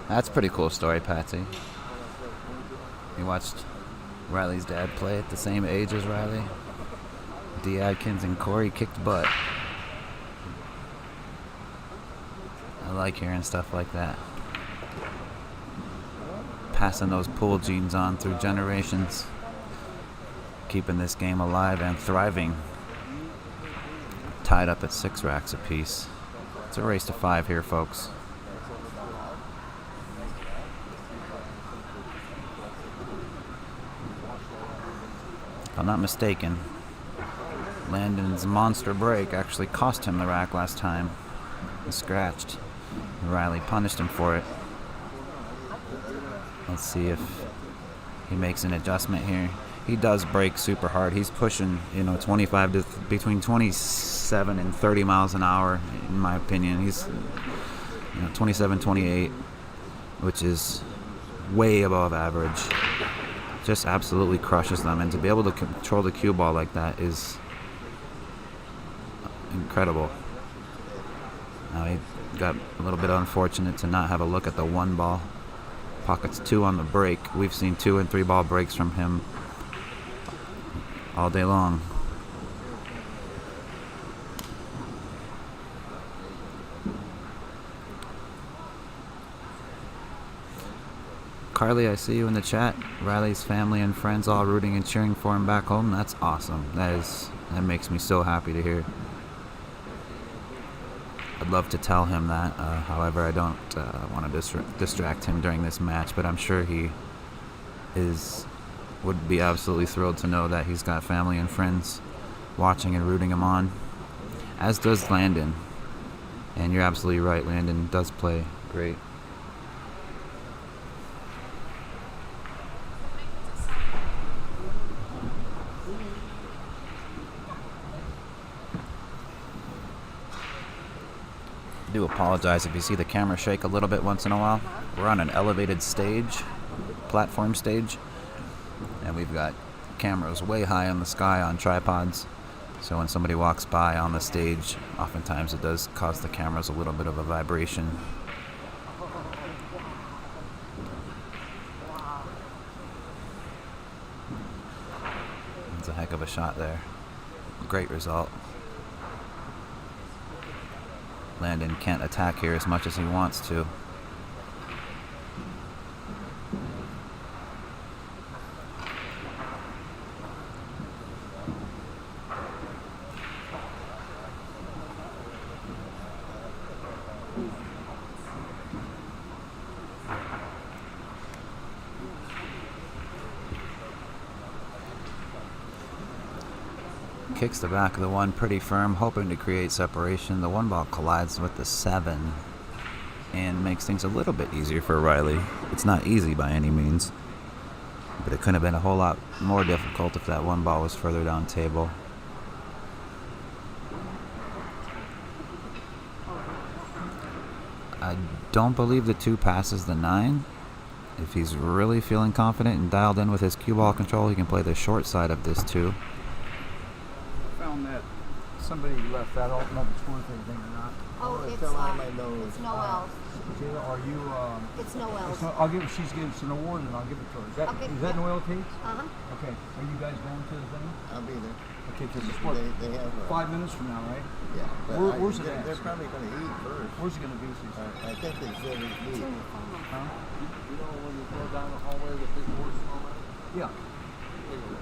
That's a pretty cool story, Patsy. You watched Riley's dad play at the same age as Riley. D. Adkins and Corey kicked butt. I like hearing stuff like that. Passing those pool genes on through generations. Keeping this game alive and thriving. Tied up at 6 racks apiece. It's a race to 5 here, folks. If I'm not mistaken, Landon's monster break actually cost him the rack last time. He scratched. Riley punished him for it. Let's see if he makes an adjustment here. He does break super hard. He's pushing, 25 to between 27 and 30 miles an hour, in my opinion. He's, 27, 28, which is way above average. Just absolutely crushes them, and to be able to control the cue ball like that is incredible. Now he got a little bit unfortunate to not have a look at the 1 ball. Pockets 2 on the break. We've seen 2 and 3 ball breaks from him all day long. Carly, I see you in the chat. Riley's family and friends all rooting and cheering for him back home. That's awesome. That makes me so happy to hear. I'd love to tell him that. However, I don't want to distract him during this match, but I'm sure he would be absolutely thrilled to know that he's got family and friends watching and rooting him on, as does Landon. And you're absolutely right, Landon does play great. I do apologize if you see the camera shake a little bit once in a while. We're on an elevated stage, platform stage, and we've got cameras way high in the sky on tripods. So when somebody walks by on the stage, oftentimes it does cause the cameras a little bit of a vibration. That's a heck of a shot there. Great result. Landon can't attack here as much as he wants to. Kicks the back of the 1 pretty firm, hoping to create separation. The 1 ball collides with the 7 and makes things a little bit easier for Riley. It's not easy by any means, but it could have been a whole lot more difficult if that 1 ball was further down table. I don't believe the 2 passes the 9. If he's really feeling confident and dialed in with his cue ball control, he can play the short side of this 2. That somebody left that. I don't know if it's worth anything or not. Oh, it's Noel's. Are you? It's Noel's. I'll give. She's giving us an award, and I'll give it to her. Is that Noel Tate? Okay. Are you guys going to the thing? I'll be there. Okay, because it's what? They have 5 minutes from now, right? Yeah. Where's it at? They're probably going to eat first. Where's it going to be? I think they said it's meat. Huh? You know when you go down the hallway with big horse hallway? Yeah.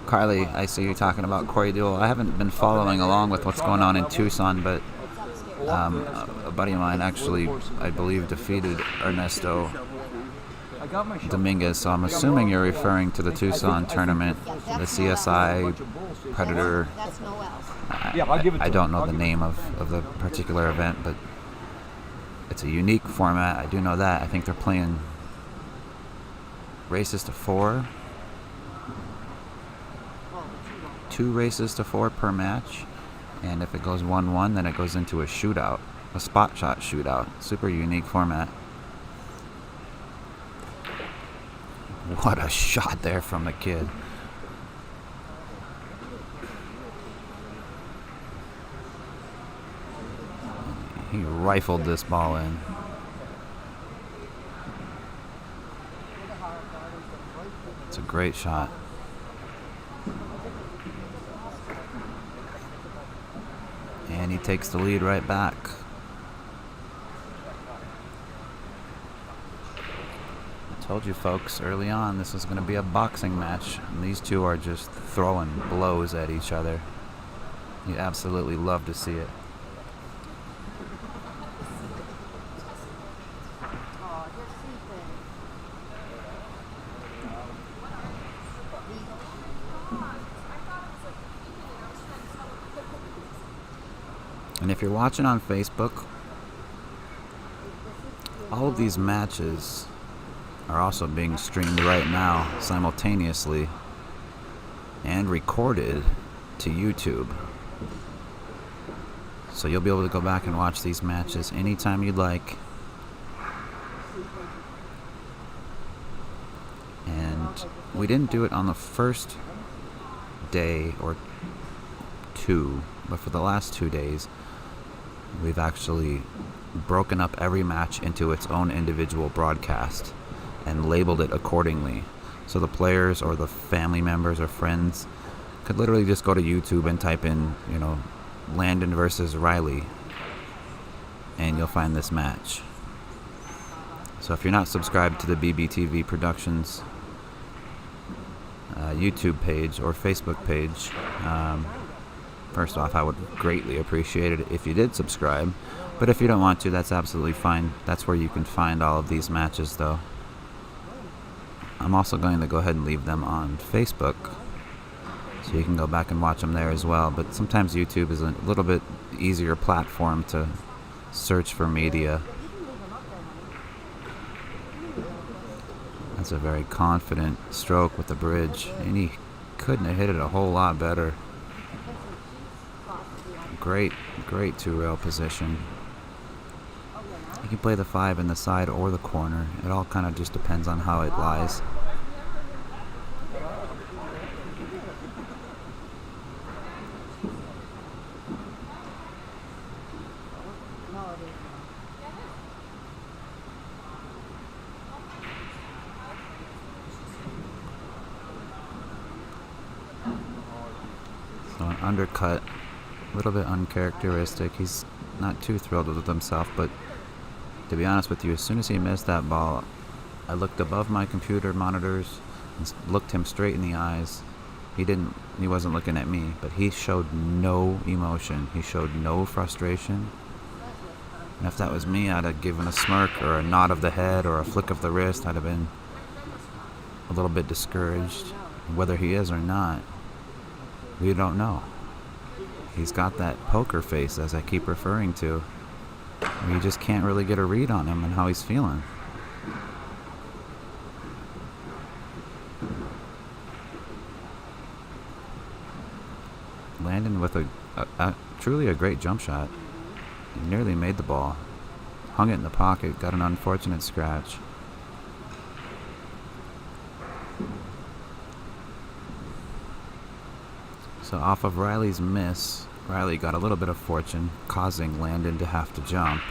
Carly, I see you talking about Corey Duel. I haven't been following along with what's going on in Tucson, but a buddy of mine actually, I believe, defeated Ernesto Dominguez, so I'm assuming you're referring to the Tucson tournament, the CSI Predator. I don't know the name of the particular event, but it's a unique format. I do know that. I think they're playing races to 4. 2 races to 4 per match, and if it goes 1-1, then it goes into a shootout, a spot shot shootout. Super unique format. What a shot there from the kid. He rifled this ball in. It's a great shot. takes the lead right back. I told you folks early on this was going to be a boxing match, and these two are just throwing blows at each other. You absolutely love to see it. And if you're watching on Facebook, all of these matches are also being streamed right now simultaneously and recorded to YouTube. So you'll be able to go back and watch these matches anytime you'd like. And we didn't do it on the first day or two, but for the last 2 days, we've actually broken up every match into its own individual broadcast and labeled it accordingly. So the players or the family members or friends could literally just go to YouTube and type in, Landon versus Riley, and you'll find this match. So if you're not subscribed to the BBTV Productions YouTube page or Facebook page, first off, I would greatly appreciate it if you did subscribe. But if you don't want to, that's absolutely fine. That's where you can find all of these matches, though. I'm also going to go ahead and leave them on Facebook, so you can go back and watch them there as well. But sometimes YouTube is a little bit easier platform to search for media. That's a very confident stroke with the bridge, and he couldn't have hit it a whole lot better. Great 2-rail position. You can play the 5 in the side or the corner. It all kind of just depends on how it lies. So an undercut, a little bit uncharacteristic. He's not too thrilled with himself, but to be honest with you, as soon as he missed that ball, I looked above my computer monitors and looked him straight in the eyes. He wasn't looking at me, but he showed no emotion. He showed no frustration. And if that was me, I'd have given a smirk or a nod of the head or a flick of the wrist. I'd have been a little bit discouraged. Whether he is or not, we don't know. He's got that poker face, as I keep referring to, where you just can't really get a read on him and how he's feeling. Landon with a truly a great jump shot. He nearly made the ball. Hung it in the pocket, got an unfortunate scratch. So off of Riley's miss, Riley got a little bit of fortune, causing Landon to have to jump.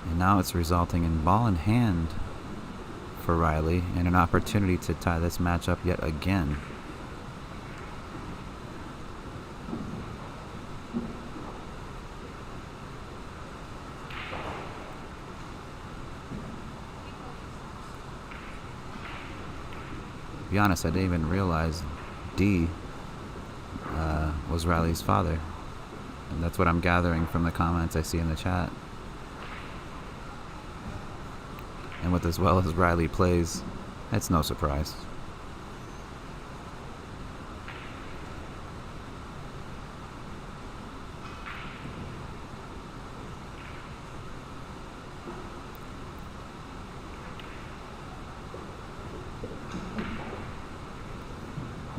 And now it's resulting in ball in hand for Riley and an opportunity to tie this match up yet again. To be honest, I didn't even realize D was Riley's father. And that's what I'm gathering from the comments I see in the chat. And with as well as Riley plays, it's no surprise.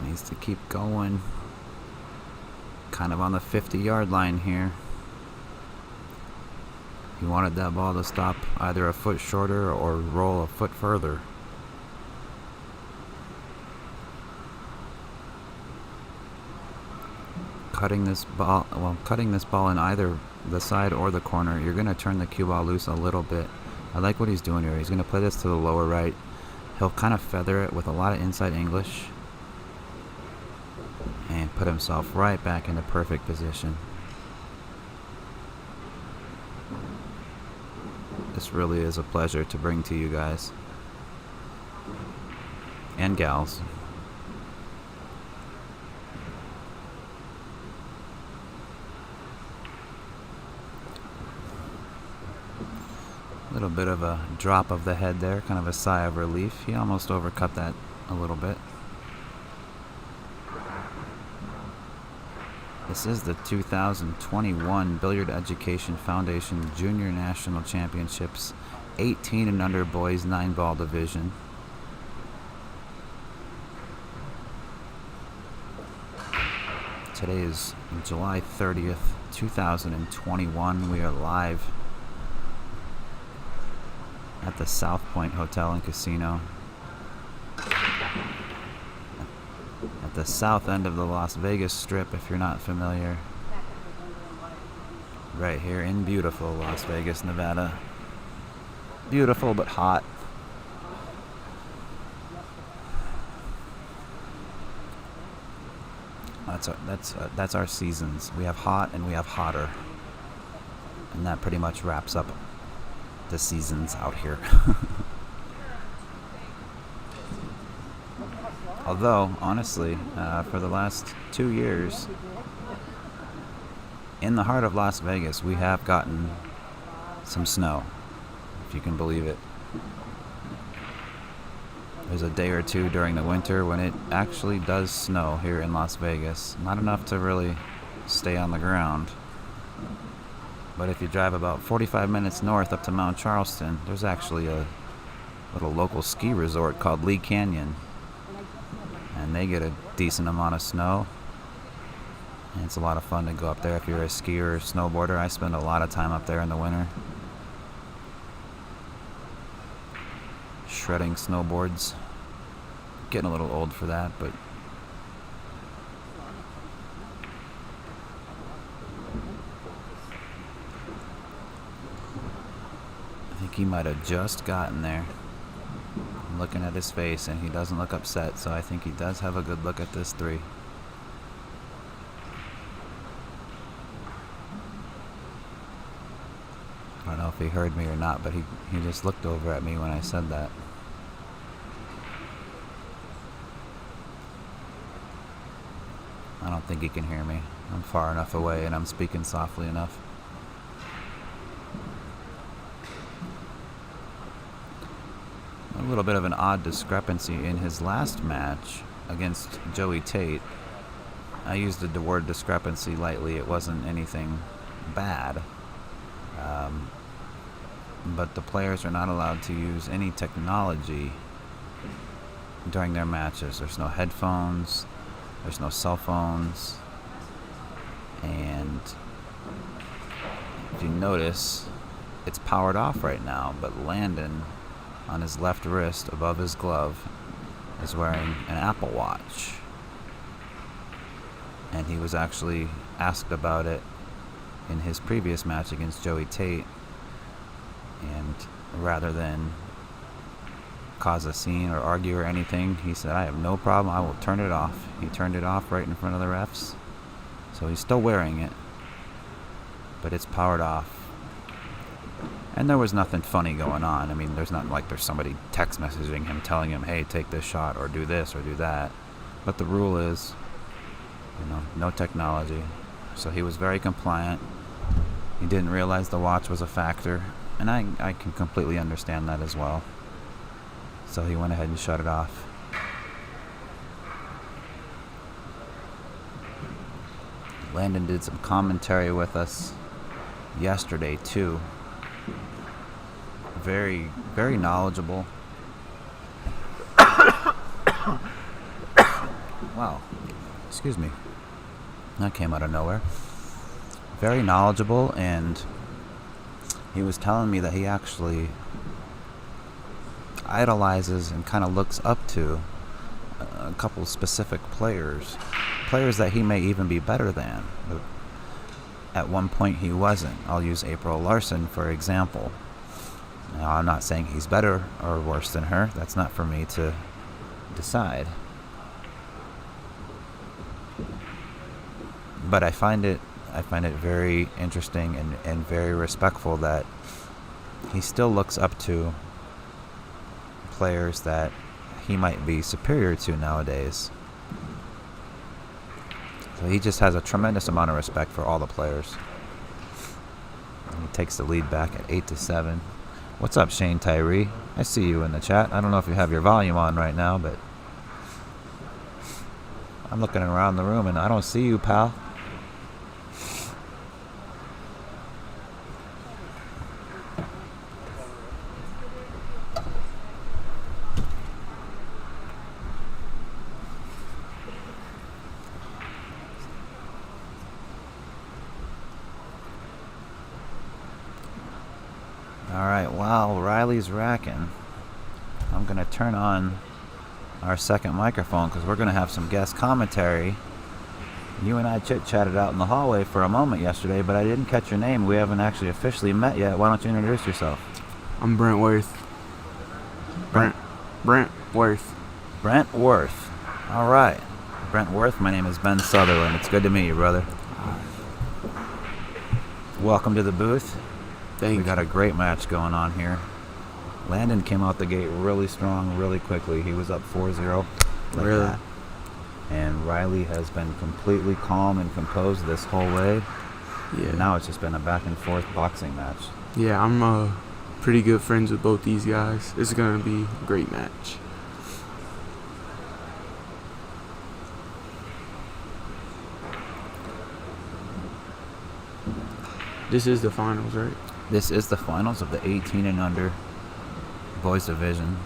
Needs to keep going. Kind of on the 50-yard line here. He wanted that ball to stop either a foot shorter or roll a foot further. Cutting this ball in either the side or the corner, you're going to turn the cue ball loose a little bit. I like what he's doing here. He's going to play this to the lower right. He'll kind of feather it with a lot of inside English and put himself right back into perfect position. This really is a pleasure to bring to you guys. And gals. A little bit of a drop of the head there, kind of a sigh of relief. He almost overcut that a little bit. This is the 2021 Billiard Education Foundation Junior National Championships 18 and under boys 9-ball division. Today is July 30th, 2021. We are live at the South Point Hotel and Casino at the south end of the Las Vegas Strip, if you're not familiar. Right here in beautiful Las Vegas, Nevada. Beautiful but hot. That's our seasons. We have hot and we have hotter, and that pretty much wraps up the seasons out here. Although, honestly, for the last 2 years, in the heart of Las Vegas, we have gotten some snow, if you can believe it. There's a day or two during the winter when it actually does snow here in Las Vegas. Not enough to really stay on the ground. But if you drive about 45 minutes north up to Mount Charleston, there's actually a little local ski resort called Lee Canyon. And they get a decent amount of snow. And it's a lot of fun to go up there if you're a skier or snowboarder. I spend a lot of time up there in the winter. Shredding snowboards. Getting a little old for that, but I think he might have just gotten there. I'm looking at his face and he doesn't look upset, so I think he does have a good look at this 3. I don't know if he heard me or not, but he just looked over at me when I said that. I don't think he can hear me. I'm far enough away and I'm speaking softly enough. A little bit of an odd discrepancy in his last match against Joey Tate. I used the word discrepancy lightly. It wasn't anything bad. But the players are not allowed to use any technology during their matches. There's no headphones. There's no cell phones. And if you notice, it's powered off right now, but Landon, on his left wrist above his glove, is wearing an Apple Watch. And he was actually asked about it in his previous match against Joey Tate. And rather than cause a scene or argue or anything, he said, "I have no problem, I will turn it off." He turned it off right in front of the refs. So he's still wearing it, but it's powered off. And there was nothing funny going on. I mean, there's not like there's somebody text messaging him telling him, "Hey, take this shot or do this or do that." But the rule is, no technology. So he was very compliant. He didn't realize the watch was a factor. And I can completely understand that as well. So he went ahead and shut it off. Landon did some commentary with us yesterday too. Very, very knowledgeable. Wow. Excuse me. That came out of nowhere. Very knowledgeable, and he was telling me that he actually idolizes and kind of looks up to a couple specific players that he may even be better than. But at one point he wasn't. I'll use April Larson for example. Now, I'm not saying he's better or worse than her. That's not for me to decide. But I find it very interesting and very respectful that he still looks up to players that he might be superior to nowadays. So he just has a tremendous amount of respect for all the players. And he takes the lead back at 8-7. What's up, Shane Tyree? I see you in the chat. I don't know if you have your volume on right now, but I'm looking around the room and I don't see you, pal. Alright, while Riley's racking, I'm going to turn on our second microphone because we're going to have some guest commentary. You and I chit-chatted out in the hallway for a moment yesterday, but I didn't catch your name. We haven't actually officially met yet. Why don't you introduce yourself? I'm Brent Worth. Brent Worth. Brent Worth. Alright. Brent Worth, my name is Ben Sutherland. It's good to meet you, brother. Welcome to the booth. We got a great match going on here. Landon came out the gate really strong, really quickly. He was up 4-0 like that. And Riley has been completely calm and composed this whole way. Yeah. And now it's just been a back and forth boxing match. Yeah, I'm pretty good friends with both these guys. It's going to be a great match. This is the finals, right? This is the finals of the 18 and under boys division.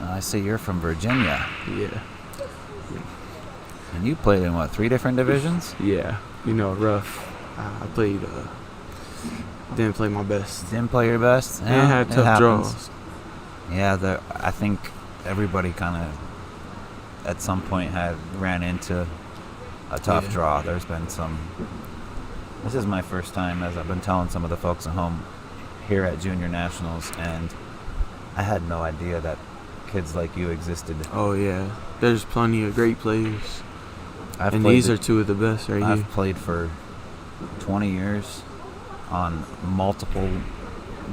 I see you're from Virginia. Yeah. And you played in what, 3 different divisions? Yeah. You know, rough. I played, didn't play my best. Didn't play your best? Yeah, and had tough draws. Yeah, I think everybody kind of at some point ran into a tough draw. There's been some. This is my first time, as I've been telling some of the folks at home, here at Junior Nationals, and I had no idea that kids like you existed. Oh yeah, there's plenty of great players, and these are 2 of the best right here. I've played for 20 years on multiple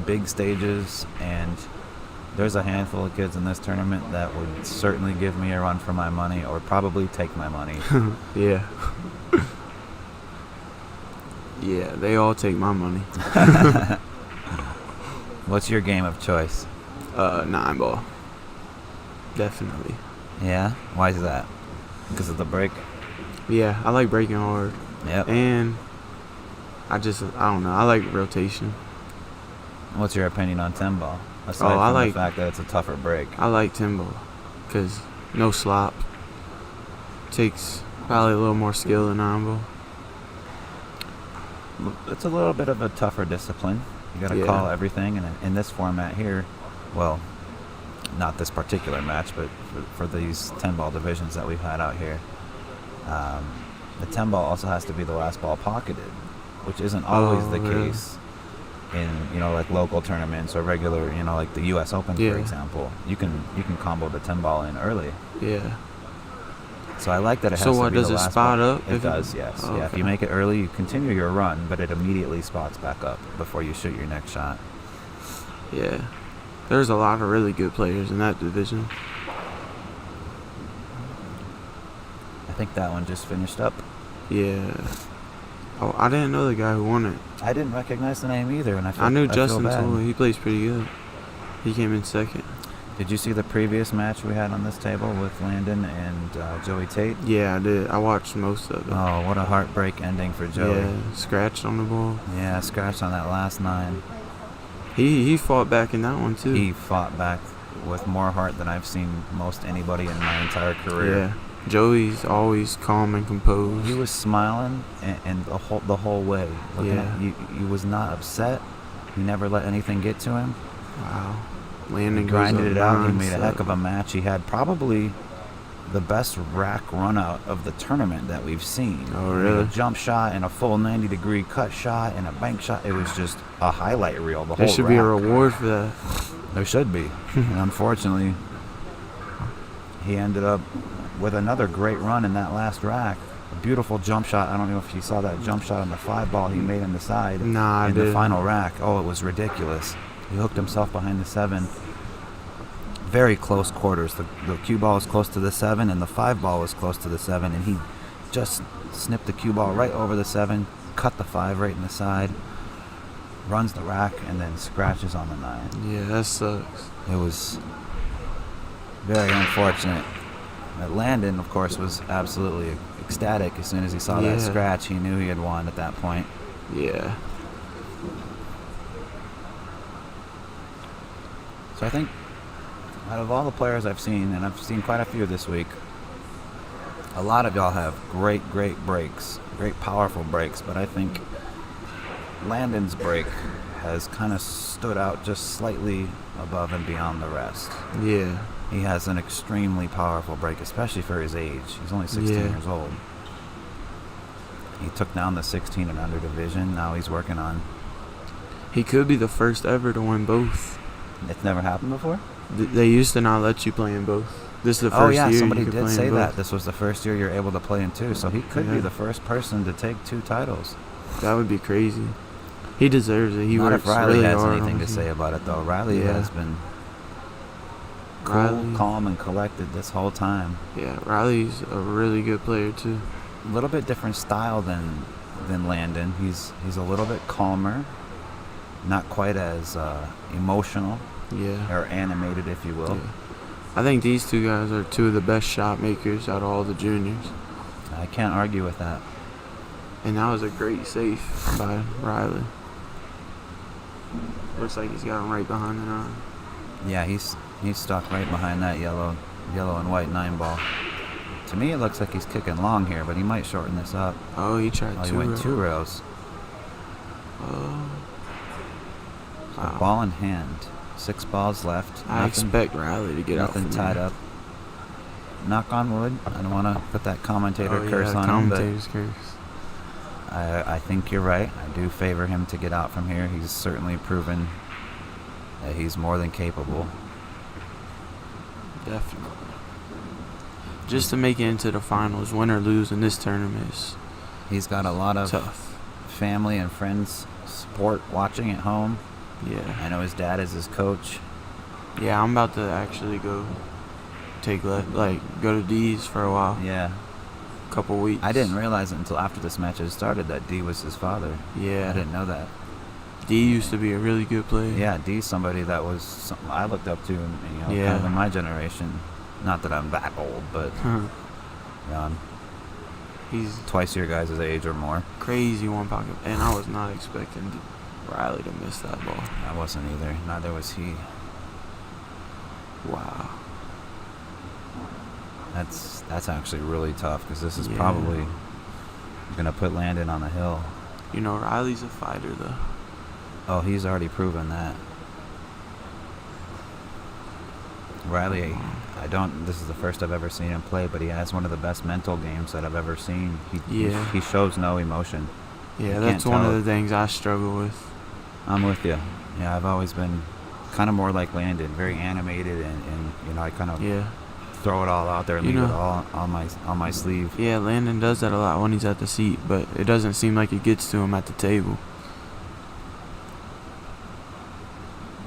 big stages, and there's a handful of kids in this tournament that would certainly give me a run for my money, or probably take my money. Yeah. Yeah, they all take my money. What's your game of choice? 9-ball. Definitely. Yeah? Why is that? Because of the break? Yeah, I like breaking hard. Yep. And I don't know, I like rotation. What's your opinion on 10-ball? Aside from the fact that it's a tougher break. I like 10-ball because no slop. Takes probably a little more skill than 9-ball. It's a little bit of a tougher discipline. You got to call everything, and in this format here, well, not this particular match, but for these 10-ball divisions that we've had out here, the 10-ball also has to be the last ball pocketed, which isn't always the case in like local tournaments or regular, like the U.S. Open, for example. You can combo the 10-ball in early. Yeah. So I like that it has to be the last ball. So what, does it spot up? It does, yes. Oh, yeah, if you make it early, you continue your run, but it immediately spots back up before you shoot your next shot. Yeah. There's a lot of really good players in that division. I think that one just finished up. Yeah. Oh, I didn't know the guy who won it. I didn't recognize the name either, and I knew Justin Toole. He plays pretty good. He came in second. Did you see the previous match we had on this table with Landon and Joey Tate? Yeah, I did. I watched most of it. Oh, what a heartbreak ending for Joey. Yeah, scratched on the ball. Yeah, scratched on that last 9. He fought back in that one, too. He fought back with more heart than I've seen most anybody in my entire career. Yeah. Joey's always calm and composed. He was smiling and the whole way. He was not upset. He never let anything get to him. Wow. Landon grinded it out. He made a heck of a match. He had probably the best rack run out of the tournament that we've seen. Oh, really? A jump shot and a full 90-degree cut shot and a bank shot. It was just a highlight reel. There should be a reward for that. There should be. And unfortunately, he ended up with another great run in that last rack. beautiful jump shot. I don't know if you saw that jump shot on the 5-ball he made on the side Nah, in I the didn't. final rack. Oh, it was ridiculous. He hooked himself behind the 7. Very close quarters. The cue ball was close to the 7, and the 5-ball was close to the 7, and he just snipped the cue ball right over the 7, cut the 5 right in the side, runs the rack, and then scratches on the 9. Yeah, that sucks. It was very unfortunate. Landon, of course, was absolutely ecstatic as soon as he saw that Yeah. scratch. He knew he had won at that point. Yeah. So I think out of all the players I've seen, and I've seen quite a few this week, a lot of y'all have great breaks, great powerful breaks, but I think Landon's break has kind of stood out just slightly above and beyond the rest. Yeah. He has an extremely powerful break, especially for his age. He's only 16 Yeah. years old. He took down the 16 and under division. Now he's working on... He could be the first ever to win both. It's never happened before? They used to not let you play in both. This is the first year somebody you could did play say in that. both. This was the first year you're able to play in 2, so he could be Yeah. the first person to take 2 titles. That would be crazy. He deserves it. He Not works if Riley really has hard anything on to his say game. about it, though. Riley Yeah. has been cool, Riley. calm, and collected this whole time. Yeah, Riley's a really good player too. A little bit different style than Landon. He's a little bit calmer, not quite as emotional Yeah. or animated, if you will. Yeah. I think these two guys are two of the best shot makers out of all the juniors. I can't argue with that. And that was a great save by Riley. Looks like he's got him right behind the 9. Yeah, he's stuck right behind that yellow and white 9-ball. To me, it looks like he's kicking long here, but he might shorten this up. Oh, he tried Oh, he 2 went rows. 2 rows. Oh. So Wow. ball in hand. 6 balls left. I expect Riley to get out Nothing from tied there. up. Knock on wood. I don't want to put that commentator Oh, curse yeah, on him, but commentator's curse. I think you're right. I do favor him to get out from here. He's certainly proven that he's more than capable. Definitely. Just to make it into the finals, win or lose in this tournament is He's got a lot of tough. family and friends support watching at home. Yeah. I know his dad is his coach. Yeah, I'm about to actually go go to D's for a while. Yeah. Couple weeks. I didn't realize it until after this match had started that D was his father. Yeah. I didn't know that. D used to be a really good player. Yeah, D's somebody that was something I looked up to, kind Yeah. of in my generation. Not that I'm that old, but I'm He's twice your guys' age or more. crazy one pocket, and I was not expecting Riley to miss that ball. I wasn't either. Neither was he. Wow. That's actually really tough because this is Yeah. probably gonna put Landon on the hill. You know, Riley's a fighter though. Oh, he's already proven that. Riley, this is the first I've ever seen him play, but he has one of the best mental games that I've ever seen. Yeah. He shows no emotion. Yeah, You that's can't one tell of it. the things I struggle with. I'm with you. Yeah, I've always been kind of more like Landon, very animated, and I kind of Yeah. throw it all out there and You leave it know- all on my sleeve. Yeah, Landon does that a lot when he's at the seat, but it doesn't seem like it gets to him at the table.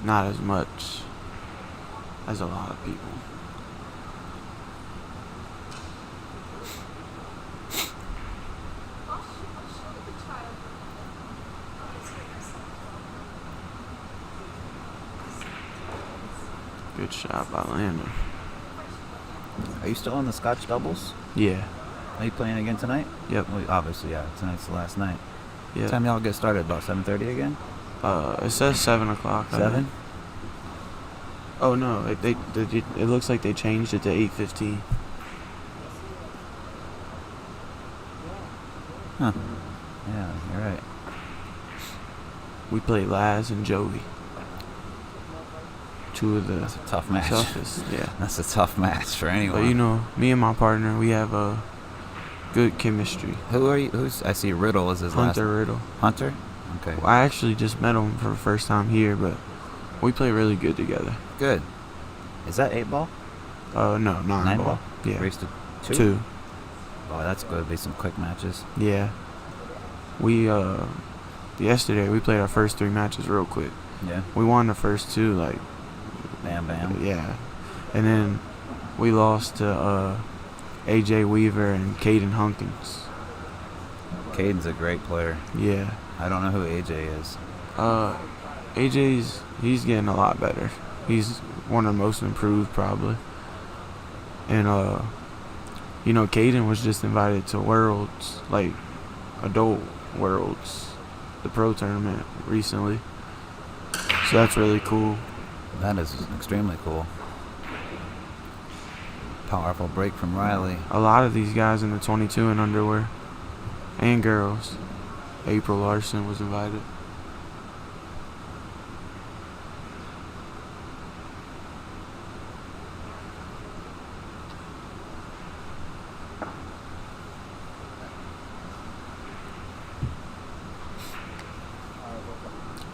Not as much as a lot of people. Good shot by Landon. Are you still on the Scotch doubles? Yeah. Are you playing again tonight? Yep. Well, obviously, yeah. Tonight's the last night. Yeah. What time y'all get started? About 7:30 again? It says 7 o'clock. I 7? think. Oh no, it looks like they changed it to 8:15. Huh. Yeah, you're right. We play Laz and Joey. Two of the That's a tough match. toughest, yeah. That's a tough match for anyone. But you know, me and my partner, we have a good chemistry. Who are you? I see Riddle is his last. Hunter Riddle. Hunter? Okay. I actually just met him for the first time here, but we play really good together. Good. Is that 8 ball? No, 9 9 ball. ball? Yeah. Race to 2? 2. Oh, that's good. Be some quick matches. Yeah. We yesterday we played our first 3 matches real quick. Yeah. We won the first 2, like Bam, bam. yeah, and then we lost to AJ Weaver and Caden Hunkins. Caden's a great player. Yeah. I don't know who AJ is. He's getting a lot better. He's one of the most improved probably. And Caden was just invited to Worlds, like adult Worlds, the pro tournament recently. So that's really cool. That is extremely cool. Powerful break from Riley. A lot of these guys in the 22 and under were, and girls. April Larson was invited.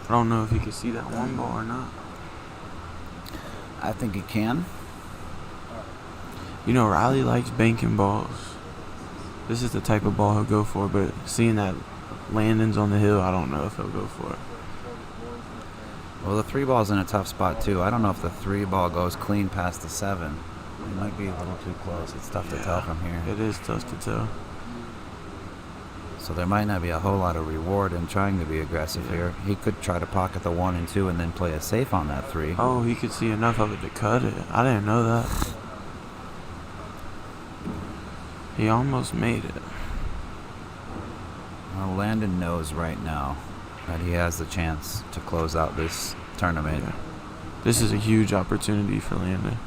I don't know if you can see that one ball or not. I think he can. Riley likes banking balls. This is the type of ball he'll go for, but seeing that Landon's on the hill, I don't know if he'll go for it. Well, the 3 ball's in a tough spot, too. I don't know if the 3 ball goes clean past the 7. It might be a little too close. It's tough to tell from here. It is tough to tell. So there might not be a whole lot of reward in trying to be aggressive here. He could try to pocket the 1 and 2 and then play it safe on that 3. Oh, he could see enough of it to cut it. I didn't know that. He almost made it. Well, Landon knows right now that he has the chance to close out this tournament. Yeah. This is a huge opportunity for Landon.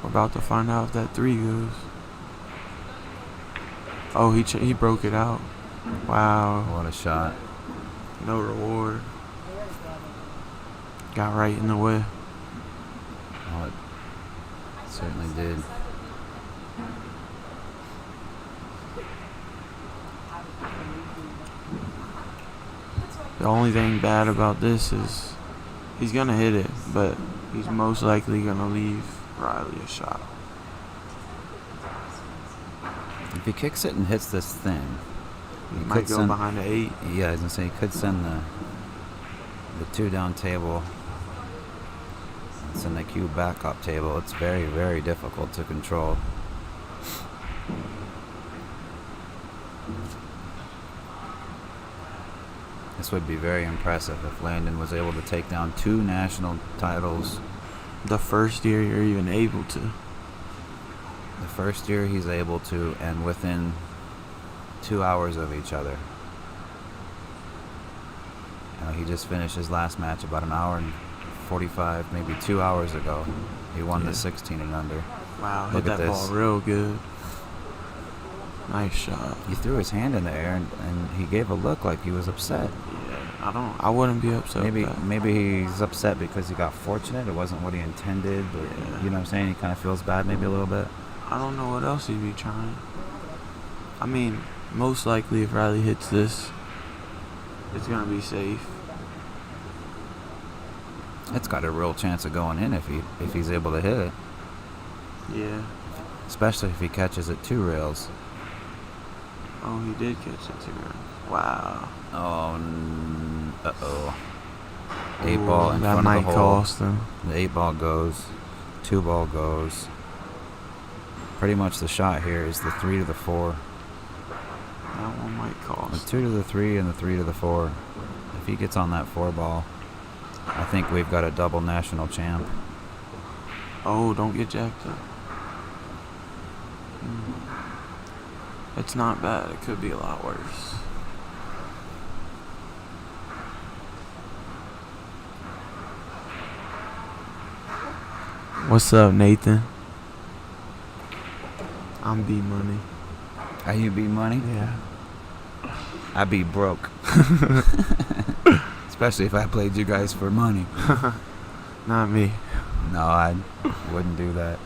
We're about to find out if that 3 goes. Oh, he broke it out. Wow. What a shot. No reward. Got right in the way. Oh, it certainly did. The only thing bad about this is he's going to hit it, but he's most likely going to leave Riley a shot. If he kicks it and hits this thin, He might go behind the 8. Yeah, I was going to say he could send the 2 down table. Send the cue back up table. It's very, very difficult to control. This would be very impressive if Landon was able to take down 2 national titles. The first year you're even able to. The first year he's able to, and within 2 hours of each other. He just finished his last match about an hour and 45, maybe 2 hours ago. He won the 16 and under. Wow, Look hit at that this. ball real good. Nice shot. He threw his hand in the air and he gave a look like he was upset. Yeah, I wouldn't be upset with that. Maybe he's upset because he got fortunate. It wasn't what he intended, but you know what I'm saying? He kind of feels bad maybe a little bit. I don't know what else he'd be trying. I mean, most likely if Riley hits this, it's going to be safe. It's got a real chance of going in if he's able to hit it. Yeah. Especially if he catches it 2 rails. Oh, he did catch it 2 rails. Wow. Oh, uh-oh. 8 ball in that front of might the hole. cost him. The 8 ball goes. 2 ball goes. Pretty much the shot here is the 3 to the 4. That one might The cost. 2 to the 3 and the 3 to the 4. If he gets on that 4 ball, I think we've got a double national champ. Oh, don't get jacked up. It's not bad. It could be a lot worse. What's up, Nathan? I'm B Money. Are you be money? Yeah. I be broke. Especially if I played you guys for money. Not me. No, I wouldn't do that.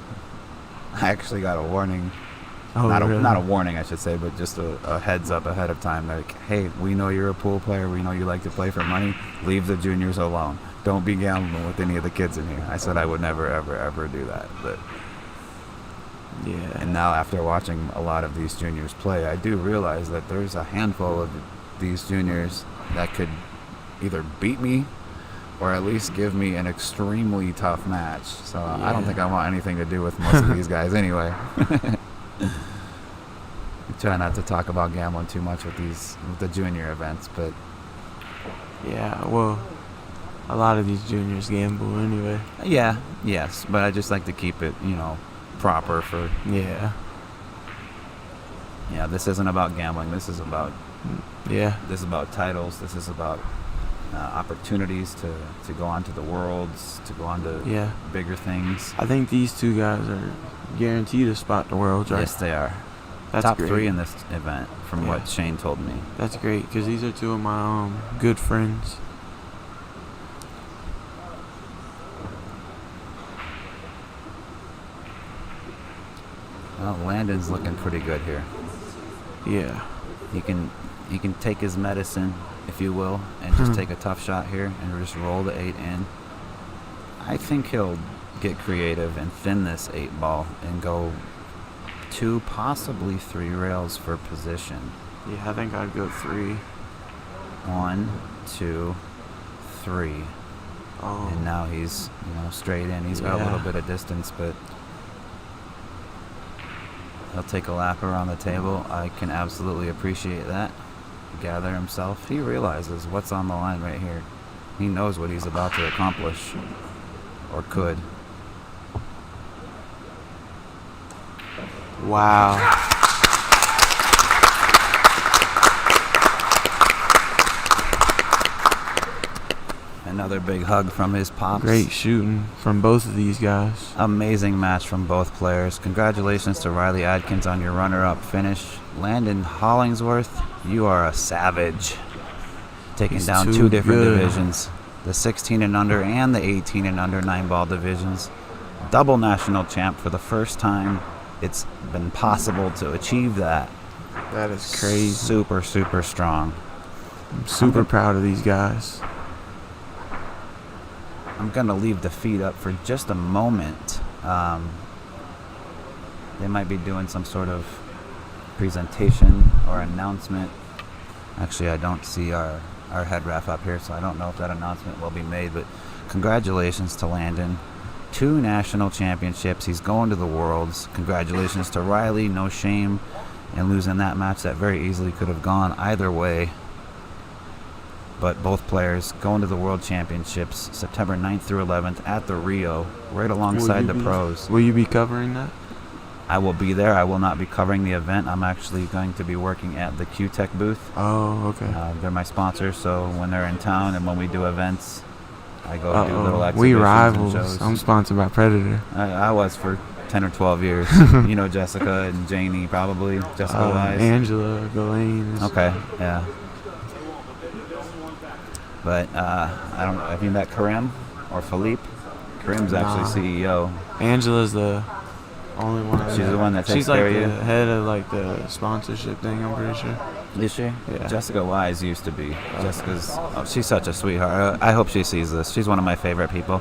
I actually got a warning Oh, really? Not a warning, I should say, but just a heads up ahead of time. Like, hey, we know you're a pool player. We know you like to play for money. Leave the juniors alone. Don't be gambling with any of the kids in here. I said I would never, ever, ever do that. But yeah. And now after watching a lot of these juniors play, I do realize that there's a handful of these juniors that could either beat me or at least give me an extremely tough match. So I don't think I want anything to do with most of these guys anyway. I try not to talk about gambling too much with the junior events, but yeah, well, a lot of these juniors gamble anyway. yeah, yes, but I just like to keep it, proper for. Yeah. Yeah, this isn't about gambling. This is about. Yeah. This is about titles. This is about opportunities to go on to the Worlds, to go on to bigger things. I think these two guys are guaranteed a spot to Worlds, right? Yes, they are. That's top great. 3 in this event, from what Shane told me. That's great, because these are two of my good friends. Well, Landon's looking pretty good here. Yeah. He can take his medicine, if you will, and just take a tough shot here and just roll the 8 in. I think he'll get creative and thin this 8 ball and go 2, possibly 3 rails for position. Yeah, I think I'd go 3. 1, 2, 3. Oh. And now he's, straight in. He's got a little bit of distance, but he'll take a lap around the table. I can absolutely appreciate that. Gather himself. He realizes what's on the line right here. He knows what he's about to accomplish, or could. Wow. Another big hug from his pops. Great shooting from both of these guys. Amazing match from both players. Congratulations to Riley Adkins on your runner-up finish. Landon Hollingsworth, you are a savage. Taking He's down too 2 different good. divisions. The 16 and under and the 18 and under 9-ball divisions. Double national champ for the first time. It's been possible to achieve that. That is crazy. Super, super strong. I'm super proud of these guys. I'm going to leave the feed up for just a moment. They might be doing some sort of presentation or announcement. Actually, I don't see our head ref up here, so I don't know if that announcement will be made. But congratulations to Landon. 2 national championships. He's going to the Worlds. Congratulations to Riley. No shame in losing that match. That very easily could have gone either way. But both players going to the World Championships September 9th through 11th at the Rio, right alongside the pros. Will you be covering that? I will be there. I will not be covering the event. I'm actually going to be working at the Q-Tech booth. Oh, okay. They're my sponsor, so when they're in town and when we do events, I go do little exhibitions. We and rivals. shows. I'm sponsored by Predator. I was for 10 or 12 years. You know Jessica and Janie, probably. Jessica Wise. Angela, Ghislaine. Okay, yeah. But I don't know if you met Karim or Philippe. Karim's actually CEO. Angela's the only one. She's the one that takes She's like care of you. the head of like the sponsorship thing. I'm pretty sure. Is she? Yeah. Jessica Wise used to be. She's such a sweetheart. I hope she sees this. She's one of my favorite people,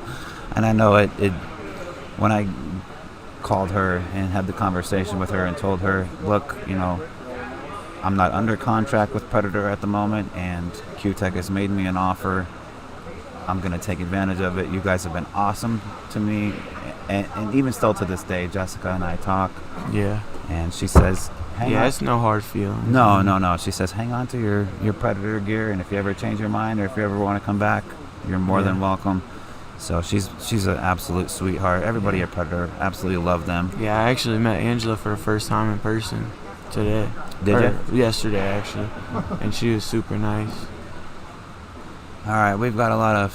and I know it. When I called her and had the conversation with her and told her, look, I'm not under contract with Predator at the moment, and Q-Tech has made me an offer. I'm going to take advantage of it. You guys have been awesome to me. And even still to this day, Jessica and I talk. Yeah. And she says, hang on. It's no hard feelings. No. She says, hang on to your Predator gear, and if you ever change your mind or if you ever want to come back, you're more than welcome. So she's an absolute sweetheart. Everybody at Predator absolutely love them. Yeah, I actually met Angela for the first time in person today. Did you? Yesterday, actually. And she was super nice. All right, we've got a lot of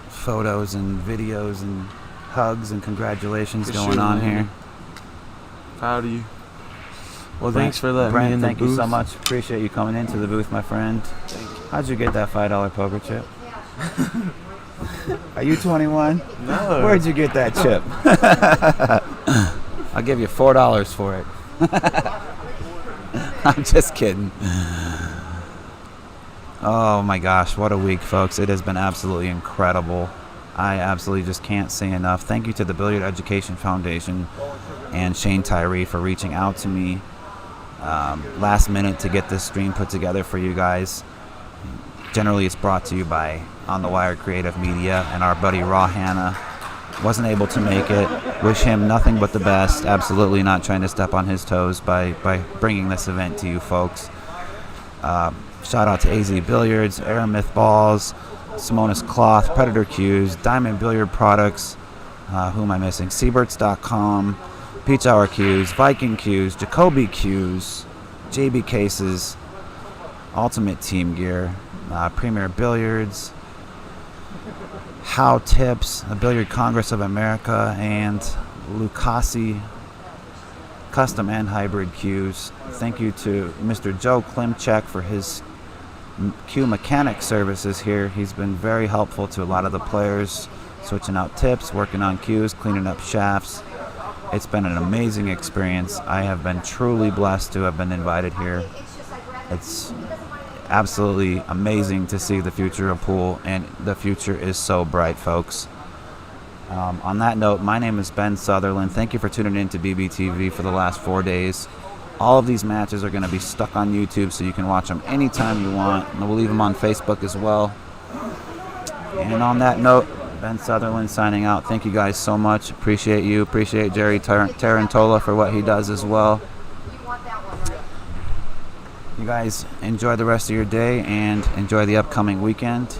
photos and videos and hugs and congratulations going on here. Proud of you. Well, thanks for letting me in the booth. Thank you so much. Appreciate you coming into the booth, my friend. How'd you get that $5 poker chip? Are you 21? No. Where'd you get that chip? I'll give you $4 for it. I'm just kidding. Oh my gosh, what a week, folks. It has been absolutely incredible. I absolutely just can't say enough. Thank you to the Billiard Education Foundation and Shane Tyree for reaching out to me last minute to get this stream put together for you guys. Generally, it's brought to you by On the Wire Creative Media, and our buddy Raw Hanna wasn't able to make it. Wish him nothing but the best. Absolutely not trying to step on his toes by bringing this event to you folks. Shout out to AZ Billiards, Aramith Balls, Simonis Cloth, Predator Cues, Diamond Billiard Products, who am I missing? Seaberts.com, Peach Hour Cues, Viking Cues, Jacoby Cues, JB Cases, Ultimate Team Gear, Premier Billiards, How Tips, the Billiard Congress of America, and Lucasi Custom and Hybrid Cues. Thank you to Mr. Joe Klimchek for his cue mechanic services here. He's been very helpful to a lot of the players, switching out tips, working on cues, cleaning up shafts. It's been an amazing experience. I have been truly blessed to have been invited here. It's absolutely amazing to see the future of pool, and the future is so bright, folks. On that note, my name is Ben Sutherland. Thank you for tuning in to BBTV for the last 4 days. All of these matches are going to be stuck on YouTube, so you can watch them anytime you want. And we'll leave them on Facebook as well. And on that note, Ben Sutherland signing out. Thank you guys so much. Appreciate you. Appreciate Jerry Tarantola for what he does as well. You guys enjoy the rest of your day and enjoy the upcoming weekend.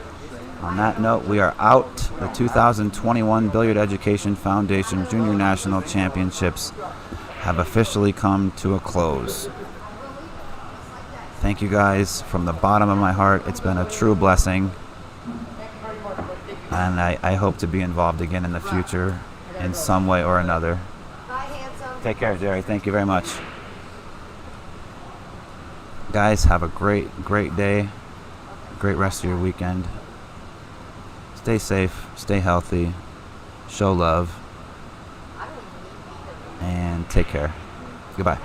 On that note, we are out. The 2021 Billiard Education Foundation Junior National Championships have officially come to a close. Thank you guys from the bottom of my heart. It's been a true blessing. And I hope to be involved again in the future in some way or another. Take care, Jerry. Thank you very much. Guys, have a great day. Great rest of your weekend. Stay safe, stay healthy, show love, and take care. Goodbye.